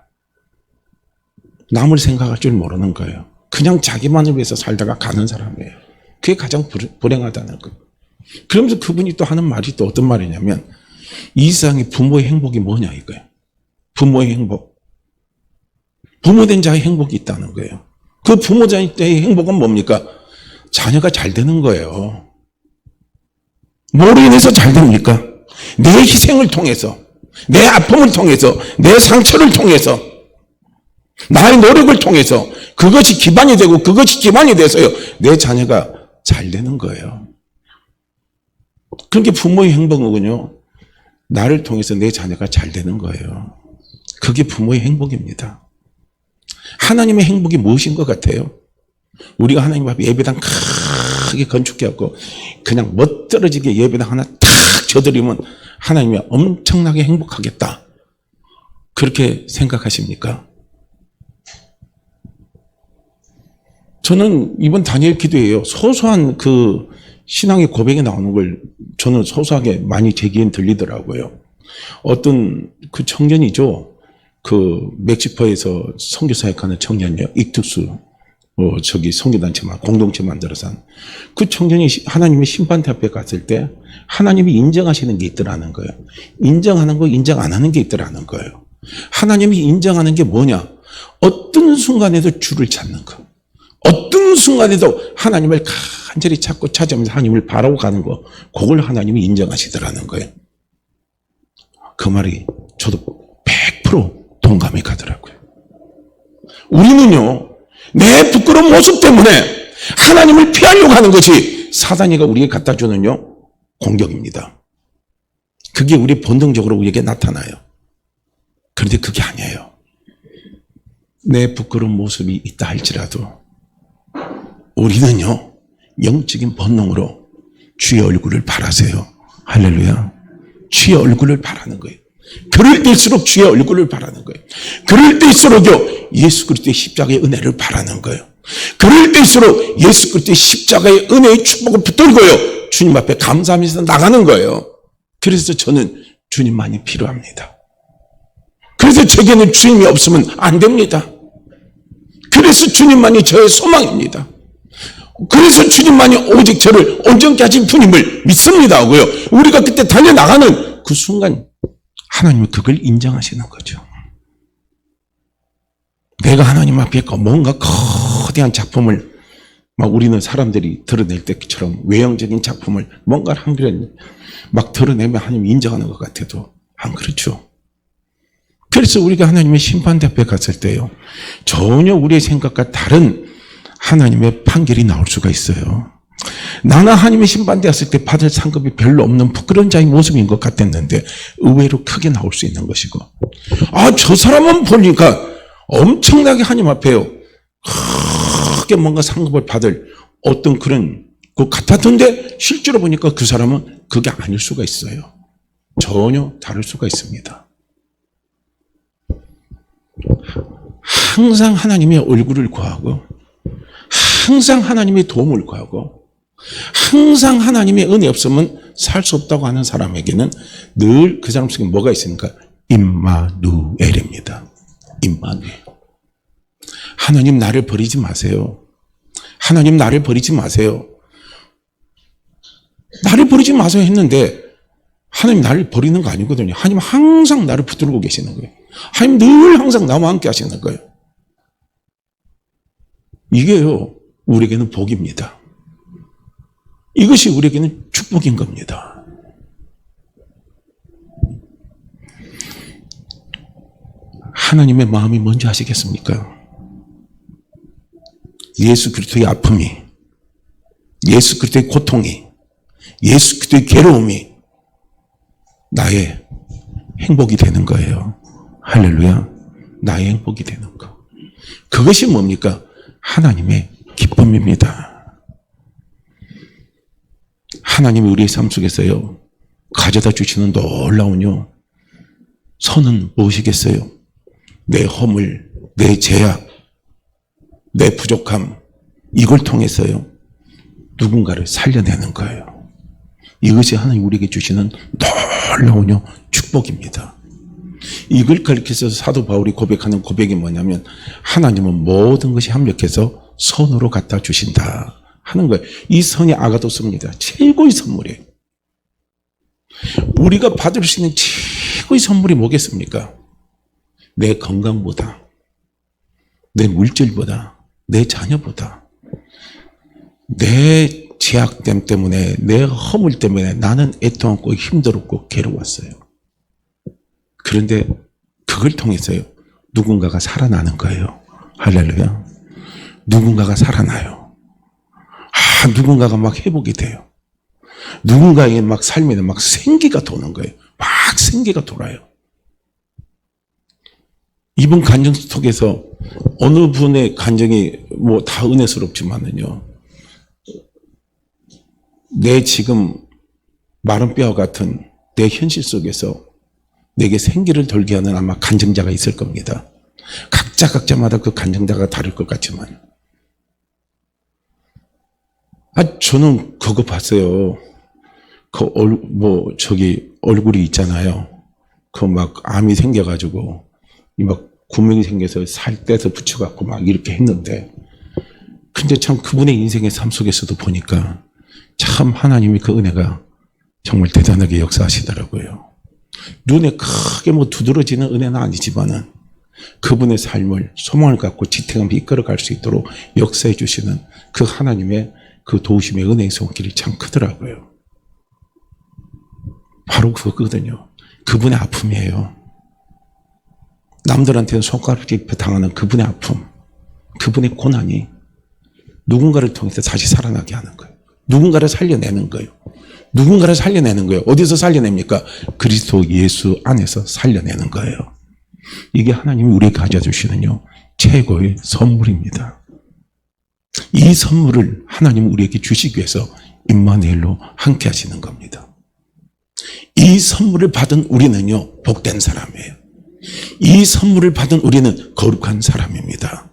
남을 생각할 줄 모르는 거예요. 그냥 자기만을 위해서 살다가 가는 사람이에요. 그게 가장 불행하다는 거예요. 그러면서 그분이 또 하는 말이 또 어떤 말이냐면 이 세상에 부모의 행복이 뭐냐 이거예요. 부모의 행복. 부모된 자의 행복이 있다는 거예요. 그 부모자의 행복은 뭡니까? 자녀가 잘 되는 거예요. 뭐로 인해서 잘 됩니까? 내 희생을 통해서, 내 아픔을 통해서, 내 상처를 통해서, 나의 노력을 통해서 그것이 기반이 되고 그것이 기반이 돼서요. 내 자녀가 잘 되는 거예요. 그렇게 부모의 행복은요. 나를 통해서 내 자녀가 잘 되는 거예요. 그게 부모의 행복입니다. 하나님의 행복이 무엇인 것 같아요? 우리가 하나님 앞에 예배당 크게 건축해갖고 그냥 멋들어지게 예배당 하나 탁 쳐드리면 하나님이 엄청나게 행복하겠다. 그렇게 생각하십니까? 저는 이번 다니엘 기도예요. 소소한 그 신앙의 고백에 나오는 걸 저는 소소하게 많이 제기엔 들리더라고요. 어떤 그 청년이죠. 그 멕시코에서 선교 사역하는 청년이요. 익투스 선교단체만 공동체 만들어서 한 그 청년이 하나님의 심판대 앞에 갔을 때 하나님이 인정하시는 게 있더라는 거예요. 인정하는 거 인정 안 하는 게 있더라는 거예요. 하나님이 인정하는 게 뭐냐? 어떤 순간에도 주를 찾는 거. 어떤 순간에도 하나님을 간절히 찾고 찾으면서 하나님을 바라고 가는 거. 그걸 하나님이 인정하시더라는 거예요. 그 말이 저도 100% 동감이 가더라고요. 우리는요. 내 부끄러운 모습 때문에 하나님을 피하려고 하는 것이 사단이가 우리에게 갖다 주는요 공격입니다. 그게 우리 본능적으로 우리에게 나타나요. 그런데 그게 아니에요. 내 부끄러운 모습이 있다 할지라도 우리는요 영적인 본능으로 주의 얼굴을 바라세요. 할렐루야. 주의 얼굴을 바라는 거예요. 그럴 때일수록 주의 얼굴을 바라는 거예요. 그럴 때일수록요 예수 그리스도의 십자가의 은혜를 바라는 거예요. 그럴 때일수록 예수 그리스도의 십자가의 은혜의 축복을 붙들고요 주님 앞에 감사하면서 나가는 거예요. 그래서 저는 주님만이 필요합니다. 그래서 제게는 주님이 없으면 안 됩니다. 그래서 주님만이 저의 소망입니다. 그래서 주님만이 오직 저를 온전케 하신 주님을 믿습니다 하고요. 우리가 그때 달려나가는 그 순간 하나님이 그걸 인정하시는 거죠. 내가 하나님 앞에 뭔가 거대한 작품을 막 우리는 사람들이 드러낼 때처럼 외형적인 작품을 뭔가를 한 그릇 막 드러내면 하나님이 인정하는 것 같아도 안 그렇죠. 그래서 우리가 하나님의 심판대 앞에 갔을 때요. 전혀 우리의 생각과 다른 하나님의 판결이 나올 수가 있어요. 나는 하나님의 심판대 왔을 때 받을 상급이 별로 없는 부끄러운 자의 모습인 것 같았는데 의외로 크게 나올 수 있는 것이고 저 사람은 보니까 엄청나게 하나님 앞에요. 크게 뭔가 상급을 받을 어떤 그런 것 같았던데 실제로 보니까 그 사람은 그게 아닐 수가 있어요. 전혀 다를 수가 있습니다. 항상 하나님의 얼굴을 구하고 항상 하나님의 도움을 구하고 항상 하나님의 은혜 없으면 살 수 없다고 하는 사람에게는 늘 그 사람 속에 뭐가 있습니까? 임마누엘입니다. 임마누엘. 하나님 나를 버리지 마세요. 하나님 나를 버리지 마세요. 나를 버리지 마세요 했는데 하나님 나를 버리는 거 아니거든요. 하나님 항상 나를 붙들고 계시는 거예요. 하나님 늘 항상 나와 함께 하시는 거예요. 이게요 우리에게는 복입니다. 이것이 우리에게는 축복인 겁니다. 하나님의 마음이 뭔지 아시겠습니까? 예수 그리스도의 아픔이, 예수 그리스도의 고통이, 예수 그리스도의 괴로움이 나의 행복이 되는 거예요. 할렐루야. 나의 행복이 되는 거. 그것이 뭡니까? 하나님의 기쁨입니다. 하나님이 우리의 삶 속에서요 가져다 주시는 놀라운요 선은 무엇이겠어요? 내 허물, 내 죄악, 내 부족함, 이걸 통해서요, 누군가를 살려내는 거예요. 이것이 하나님 우리에게 주시는 놀라운 축복입니다. 이걸 가리켜서 사도 바울이 고백하는 고백이 뭐냐면, 하나님은 모든 것이 합력해서 선으로 갖다 주신다 하는 거예요. 이 선이 아가도스입니다. 최고의 선물이에요. 우리가 받을 수 있는 최고의 선물이 뭐겠습니까? 내 건강보다, 내 물질보다, 내 자녀보다, 내 제약됨 때문에, 내 허물 때문에 나는 애통하고 힘들었고 괴로웠어요. 그런데 그걸 통해서요, 누군가가 살아나는 거예요. 할렐루야. 누군가가 살아나요. 누군가가 막 회복이 돼요. 누군가의 막 삶에는 막 생기가 도는 거예요. 막 생기가 돌아요. 이번 간증 속에서 어느 분의 간증이 뭐 다 은혜스럽지만은요, 내 지금 마른 뼈와 같은 내 현실 속에서 내게 생기를 돌게 하는 아마 간증자가 있을 겁니다. 각자마다 그 간증자가 다를 것 같지만, 저는 그거 봤어요. 얼굴이 있잖아요. 막 암이 생겨가지고, 막 구멍이 생겨서 살 떼서 붙여갖고 막 이렇게 했는데, 근데 참 그분의 인생의 삶 속에서도 보니까 참 하나님이 그 은혜가 정말 대단하게 역사하시더라고요. 눈에 크게 뭐 두드러지는 은혜는 아니지만은 그분의 삶을 소망을 갖고 지탱하며 이끌어갈 수 있도록 역사해 주시는 그 하나님의 그 도우심의 은혜의 손길이 참 크더라고요. 바로 그거거든요. 그분의 아픔이에요. 남들한테는 손가락질 당하는 그분의 아픔, 그분의 고난이 누군가를 통해서 다시 살아나게 하는 거예요. 누군가를 살려내는 거예요. 누군가를 살려내는 거예요. 어디서 살려냅니까? 그리스도 예수 안에서 살려내는 거예요. 이게 하나님이 우리에게 가져주시는 최고의 선물입니다. 이 선물을 하나님 우리에게 주시기 위해서 임마누엘로 함께 하시는 겁니다. 이 선물을 받은 우리는요, 복된 사람이에요. 이 선물을 받은 우리는 거룩한 사람입니다.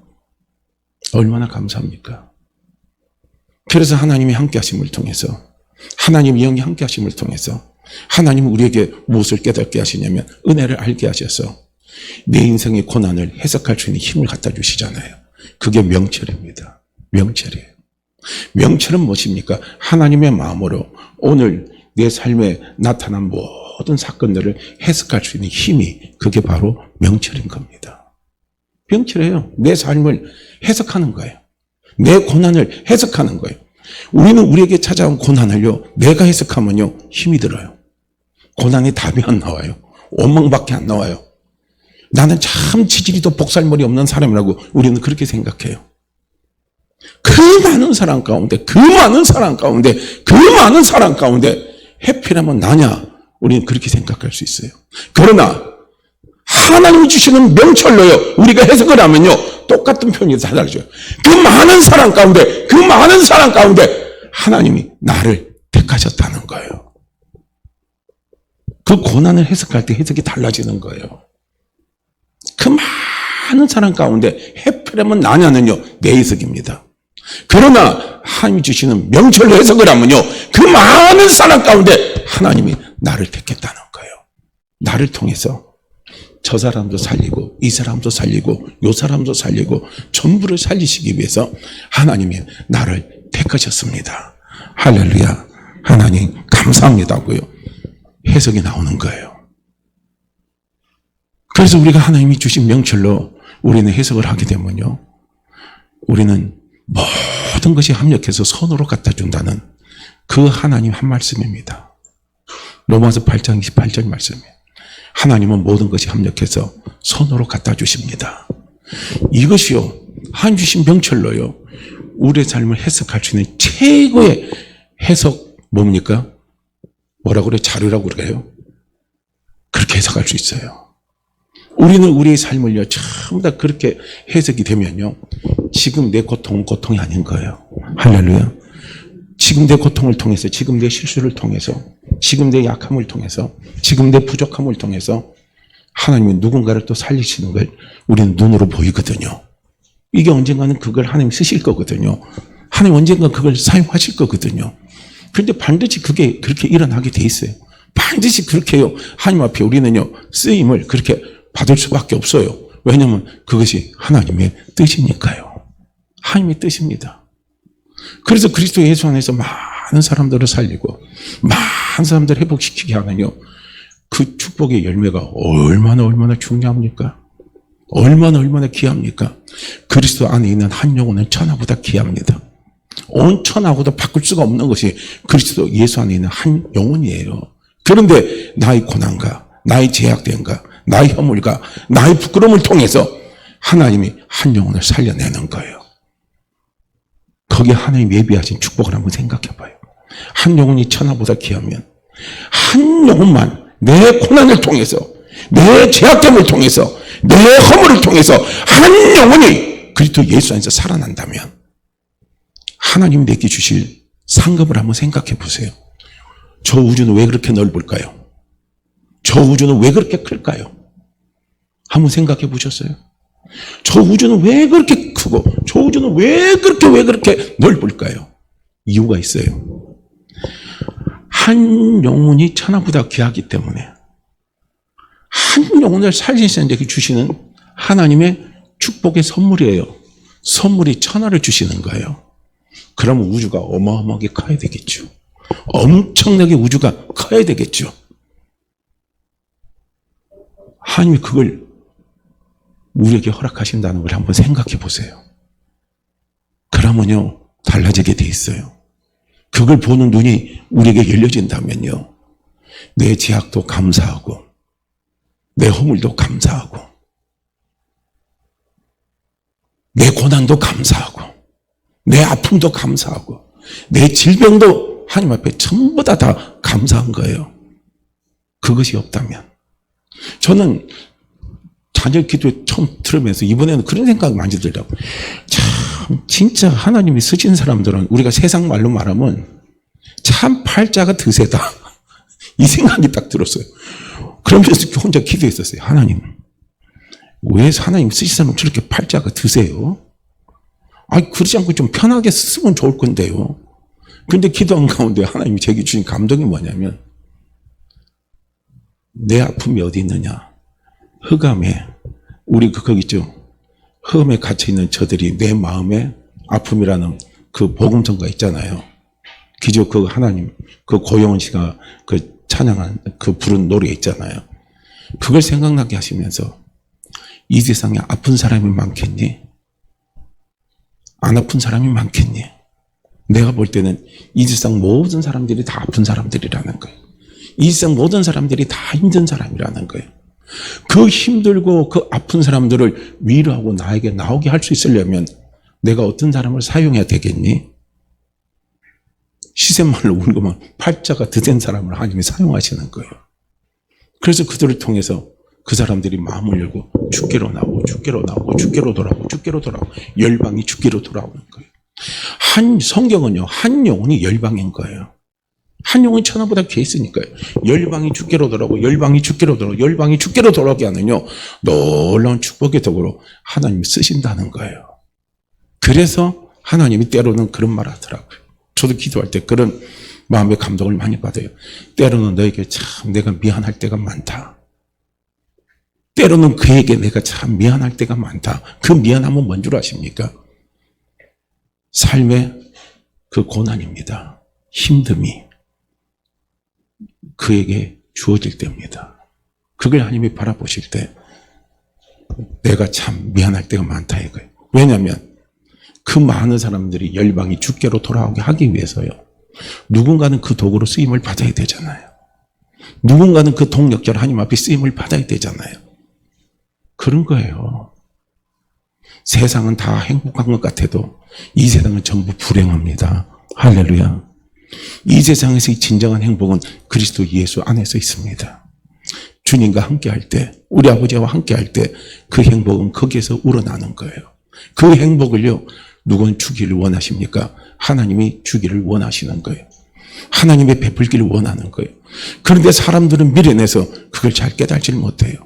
얼마나 감사합니까? 그래서 하나님이 함께 하심을 통해서, 하나님의 영이 함께 하심을 통해서 하나님은 우리에게 무엇을 깨닫게 하시냐면 은혜를 알게 하셔서 내 인생의 고난을 해석할 수 있는 힘을 갖다 주시잖아요. 그게 명철입니다. 명철이에요. 명철은 무엇입니까? 하나님의 마음으로 오늘 내 삶에 나타난 모든 사건들을 해석할 수 있는 힘이, 그게 바로 명철인 겁니다. 명철이에요. 내 삶을 해석하는 거예요. 내 고난을 해석하는 거예요. 우리는 우리에게 찾아온 고난을요, 내가 해석하면요, 힘이 들어요. 고난의 답이 안 나와요. 원망밖에 안 나와요. 나는 참 지지리도 복살머리 없는 사람이라고 우리는 그렇게 생각해요. 그 많은 사람 가운데, 그 많은 사람 가운데, 그 많은 사람 가운데 해피라면 나냐? 우리는 그렇게 생각할 수 있어요. 그러나 하나님이 주시는 명철로요, 우리가 해석을 하면요, 똑같은 표현이 다 달라져요. 그 많은 사람 가운데, 그 많은 사람 가운데 하나님이 나를 택하셨다는 거예요. 그 고난을 해석할 때 해석이 달라지는 거예요. 그 많은 사람 가운데 해피라면 나냐는요, 내 해석입니다. 그러나 하나님이 주시는 명철로 해석을 하면요, 그 많은 사람 가운데 하나님이 나를 택했다는 거예요. 나를 통해서 저 사람도 살리고 이 사람도 살리고 요 사람도 살리고 전부를 살리시기 위해서 하나님이 나를 택하셨습니다. 할렐루야. 하나님 감사합니다고요. 해석이 나오는 거예요. 그래서 우리가 하나님이 주신 명철로 우리는 해석을 하게 되면요, 우리는 모든 것이 합력해서 선으로 갖다 준다는 그 하나님 한 말씀입니다. 로마서 8장 28절 말씀이에요. 하나님은 모든 것이 합력해서 선으로 갖다 주십니다. 이것이요, 하나님 주신 명철로요, 우리의 삶을 해석할 수 있는 최고의 해석 뭡니까? 뭐라고 그래요? 자료라고 그래요? 그렇게 해석할 수 있어요. 우리는 우리의 삶을요, 전부 다 그렇게 해석이 되면요, 지금 내 고통은 고통이 아닌 거예요. 할렐루야. 지금 내 고통을 통해서, 지금 내 실수를 통해서, 지금 내 약함을 통해서, 지금 내 부족함을 통해서 하나님이 누군가를 또 살리시는 걸 우리는 눈으로 보이거든요. 이게 언젠가는 그걸 하나님 쓰실 거거든요. 하나님 언젠가 그걸 사용하실 거거든요. 그런데 반드시 그게 그렇게 일어나게 돼 있어요. 반드시 그렇게 해요. 하나님 앞에 우리는요, 쓰임을 그렇게 받을 수밖에 없어요. 왜냐하면 그것이 하나님의 뜻이니까요. 하나님의 뜻입니다. 그래서 그리스도 예수 안에서 많은 사람들을 살리고 많은 사람들을 회복시키게 하면요, 그 축복의 열매가 얼마나 중요합니까? 얼마나 귀합니까? 그리스도 안에 있는 한 영혼은 천하보다 귀합니다. 온 천하고도 바꿀 수가 없는 것이 그리스도 예수 안에 있는 한 영혼이에요. 그런데 나의 고난과 나의 제약됨과 나의 허물과 나의 부끄러움을 통해서 하나님이 한 영혼을 살려내는 거예요. 거기에 하나님 예비하신 축복을 한번 생각해 봐요. 한 영혼이 천하보다 귀하면 한 영혼만 내 고난을 통해서, 내 제약됨을 통해서, 내 허물을 통해서 한 영혼이 그리스도 예수 안에서 살아난다면 하나님 내게 주실 상급을 한번 생각해 보세요. 저 우주는 왜 그렇게 넓을까요? 저 우주는 왜 그렇게 클까요? 한번 생각해 보셨어요? 저 우주는 왜 그렇게 크고 저 우주는 왜 그렇게 넓을까요? 이유가 있어요. 한 영혼이 천하보다 귀하기 때문에 한 영혼을 살리시는 데게 주시는 하나님의 축복의 선물이에요. 선물이 천하를 주시는 거예요. 그러면 우주가 어마어마하게 커야 되겠죠. 엄청나게 우주가 커야 되겠죠. 하나님이 그걸 우리에게 허락하신다는 걸 한번 생각해 보세요. 그러면요, 달라지게 돼 있어요. 그걸 보는 눈이 우리에게 열려진다면요, 내 제약도 감사하고 내 허물도 감사하고 내 고난도 감사하고 내 아픔도 감사하고 내 질병도 하나님 앞에 전부 다 감사한 거예요. 그것이 없다면. 저는 자녀 기도에 처음 들으면서 이번에는 그런 생각이 많이 들더라고요. 참 진짜 하나님이 쓰신 사람들은 우리가 세상 말로 말하면 참 팔자가 드세다. 이 생각이 딱 들었어요. 그러면서 혼자 기도했었어요. 하나님, 왜 하나님 쓰신 사람은 저렇게 팔자가 드세요? 아니, 그러지 않고 좀 편하게 쓰면 좋을 건데요. 근데 기도한 가운데 하나님이 제게 주신 감동이 뭐냐면, 내 아픔이 어디 있느냐? 흑암에, 우리 거기 있죠? 흑암에 갇혀있는 저들이 내 마음에 아픔이라는 그 복음성가 있잖아요. 기저 그 하나님, 그 고영원 씨가 그 찬양한 그 부른 노래 있잖아요. 그걸 생각나게 하시면서 이 세상에 아픈 사람이 많겠니? 안 아픈 사람이 많겠니? 내가 볼 때는 이 세상 모든 사람들이 다 아픈 사람들이라는 거예요. 이 세상 모든 사람들이 다 힘든 사람이라는 거예요. 그 힘들고 그 아픈 사람들을 위로하고 나에게 나오게 할 수 있으려면 내가 어떤 사람을 사용해야 되겠니? 시샘말로 우는 것만 팔자가 드센 사람을 하나님이 사용하시는 거예요. 그래서 그들을 통해서 그 사람들이 마음을 열고 주께로 나오고 주께로 나오고 주께로 돌아오고 주께로 돌아오고 열방이 주께로 돌아오는 거예요. 성경은요, 한 영혼이 열방인 거예요. 한 영혼이 천하보다 귀 있으니까요. 열방이 주께로 돌아오고 열방이 주께로 돌아오고 열방이 주께로 돌아오게 하는요, 놀라운 축복의 덕으로 하나님이 쓰신다는 거예요. 그래서 하나님이 때로는 그런 말 하더라고요. 저도 기도할 때 그런 마음의 감동을 많이 받아요. 때로는 너에게 참 내가 미안할 때가 많다. 때로는 그에게 내가 참 미안할 때가 많다. 그 미안함은 뭔 줄 아십니까? 삶의 그 고난입니다. 힘듦이 그에게 주어질 때입니다. 그걸 하나님이 바라보실 때 내가 참 미안할 때가 많다 이거예요. 왜냐하면 그 많은 사람들이 열방이 주께로 돌아오게 하기 위해서요, 누군가는 그 도구로 쓰임을 받아야 되잖아요. 누군가는 그 동력자로 하나님 앞에 쓰임을 받아야 되잖아요. 그런 거예요. 세상은 다 행복한 것 같아도 이 세상은 전부 불행합니다. 할렐루야. 이 세상에서의 진정한 행복은 그리스도 예수 안에서 있습니다. 주님과 함께할 때, 우리 아버지와 함께할 때 그 행복은 거기에서 우러나는 거예요. 그 행복을요, 누군 주기를 원하십니까? 하나님이 주기를 원하시는 거예요. 하나님의 베풀기를 원하는 거예요. 그런데 사람들은 미련해서 그걸 잘 깨달지 못해요.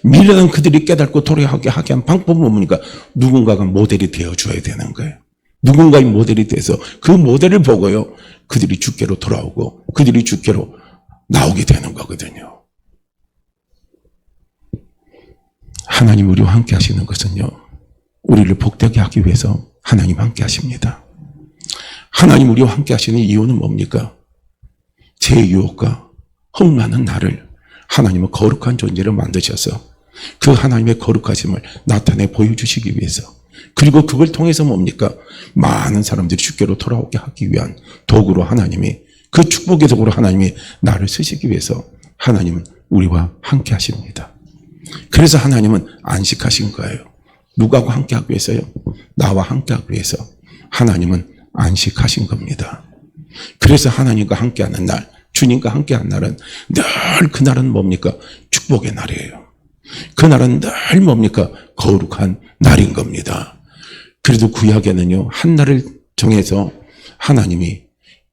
미련한 그들이 깨닫고 돌아가게 하게 한 방법은 뭡니까? 누군가가 모델이 되어줘야 되는 거예요. 누군가의 모델이 돼서 그 모델을 보고요, 그들이 주께로 돌아오고 그들이 주께로 나오게 되는 거거든요. 하나님 우리와 함께 하시는 것은요, 우리를 복되게 하기 위해서 하나님 함께 하십니다. 하나님 우리와 함께 하시는 이유는 뭡니까? 제 유혹과 흠나는 나를 하나님은 거룩한 존재로 만드셔서 그 하나님의 거룩하심을 나타내 보여주시기 위해서, 그리고 그걸 통해서 뭡니까? 많은 사람들이 주께로 돌아오게 하기 위한 도구로 하나님이, 그 축복의 도구로 하나님이 나를 쓰시기 위해서 하나님은 우리와 함께 하십니다. 그래서 하나님은 안식하신 거예요. 누구하고 함께 하기 위해서요? 나와 함께 하기 위해서 하나님은 안식하신 겁니다. 그래서 하나님과 함께하는 날, 주님과 함께하는 날은 늘, 그날은 뭡니까? 축복의 날이에요. 그날은 늘 뭡니까? 거룩한 날인 겁니다. 그래도 구약에는요, 한 날을 정해서 하나님이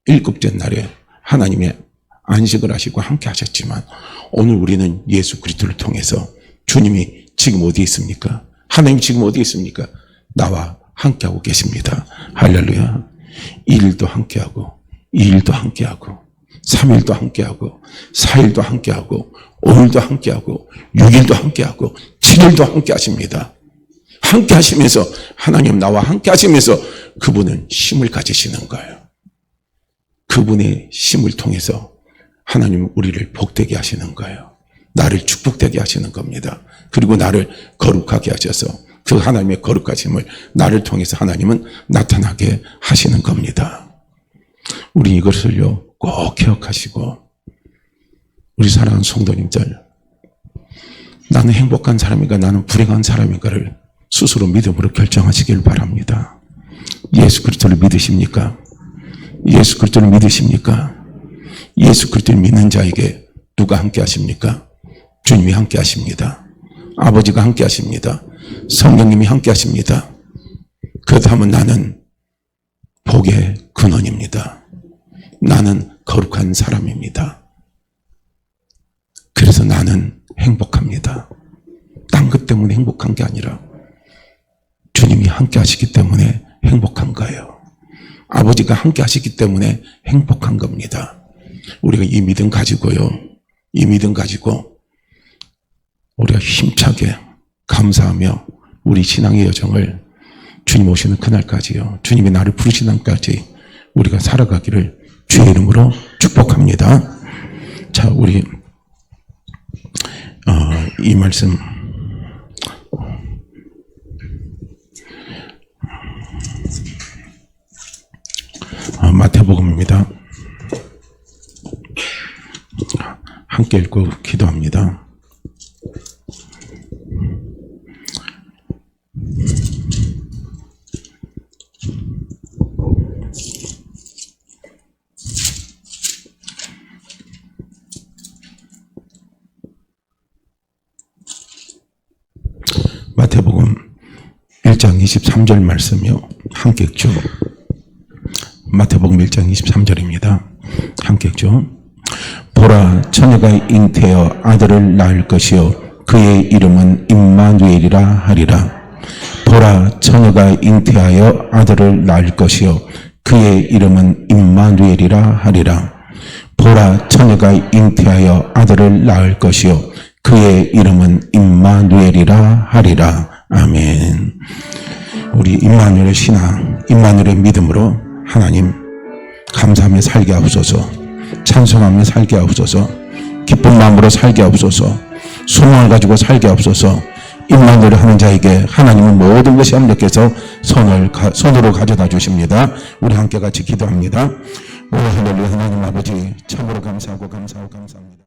일곱째 날에 하나님의 안식을 하시고 함께 하셨지만, 오늘 우리는 예수 그리스도를 통해서 주님이 지금 어디 있습니까? 하나님 지금 어디 있습니까? 나와 함께하고 계십니다. 할렐루야. 1일도 함께하고 2일도 함께하고 3일도 함께하고 4일도 함께하고 5일도 함께하고 6일도 함께하고 7일도 함께하십니다. 함께하시면서, 하나님 나와 함께하시면서 그분은 힘을 가지시는 거예요. 그분의 힘을 통해서 하나님은 우리를 복되게 하시는 거예요. 나를 축복되게 하시는 겁니다. 그리고 나를 거룩하게 하셔서 그 하나님의 거룩하심을 나를 통해서 하나님은 나타나게 하시는 겁니다. 우리 이것을요 꼭 기억하시고, 우리 사랑하는 성도님들, 나는 행복한 사람인가 나는 불행한 사람인가를 스스로 믿음으로 결정하시길 바랍니다. 예수 그리스도를 믿으십니까? 예수 그리스도를 믿으십니까? 예수 그리스도를 믿는 자에게 누가 함께 하십니까? 주님이 함께 하십니다. 아버지가 함께 하십니다. 성령님이 함께 하십니다. 그렇다면 나는 복의 근원입니다. 나는 거룩한 사람입니다. 그래서 나는 행복합니다. 딴 것 때문에 행복한 게 아니라 주님이 함께 하시기 때문에 행복한 거예요. 아버지가 함께 하시기 때문에 행복한 겁니다. 우리가 이 믿음 가지고요, 이 믿음 가지고 우리가 힘차게 감사하며 우리 신앙의 여정을 주님 오시는 그날까지요, 주님이 나를 부르시는 날까지 우리가 살아가기를 주의 이름으로 축복합니다. 자, 우리 이 말씀 마태복음입니다. 함께 읽고 기도합니다. 마태복음 1장 23절 말씀이요, 함께 읽죠. 마태복음 1장 23절입니다. 함께 읽죠. 보라, 처녀가 잉태하여 아들을 낳을 것이요 그의 이름은 임마누엘이라 하리라. 보라, 처녀가 잉태하여 아들을 낳을 것이요 그의 이름은 임마누엘이라 하리라. 보라, 처녀가 잉태하여 아들을 낳을 것이요 그의 이름은 임마누엘이라 하리라. 아멘. 우리 임마누엘의 신앙, 임마누엘의 믿음으로 하나님 감사하며 살게 하옵소서, 찬송하며 살게 하옵소서, 기쁜 마음으로 살게 하옵소서, 소망을 가지고 살게 하옵소서. 임마누엘을 하는 자에게 하나님은 모든 것이 함께해서 손으로 가져다 주십니다. 우리 함께 같이 기도합니다. 오 할렐루야. 하나님 아버지, 참으로 감사합니다.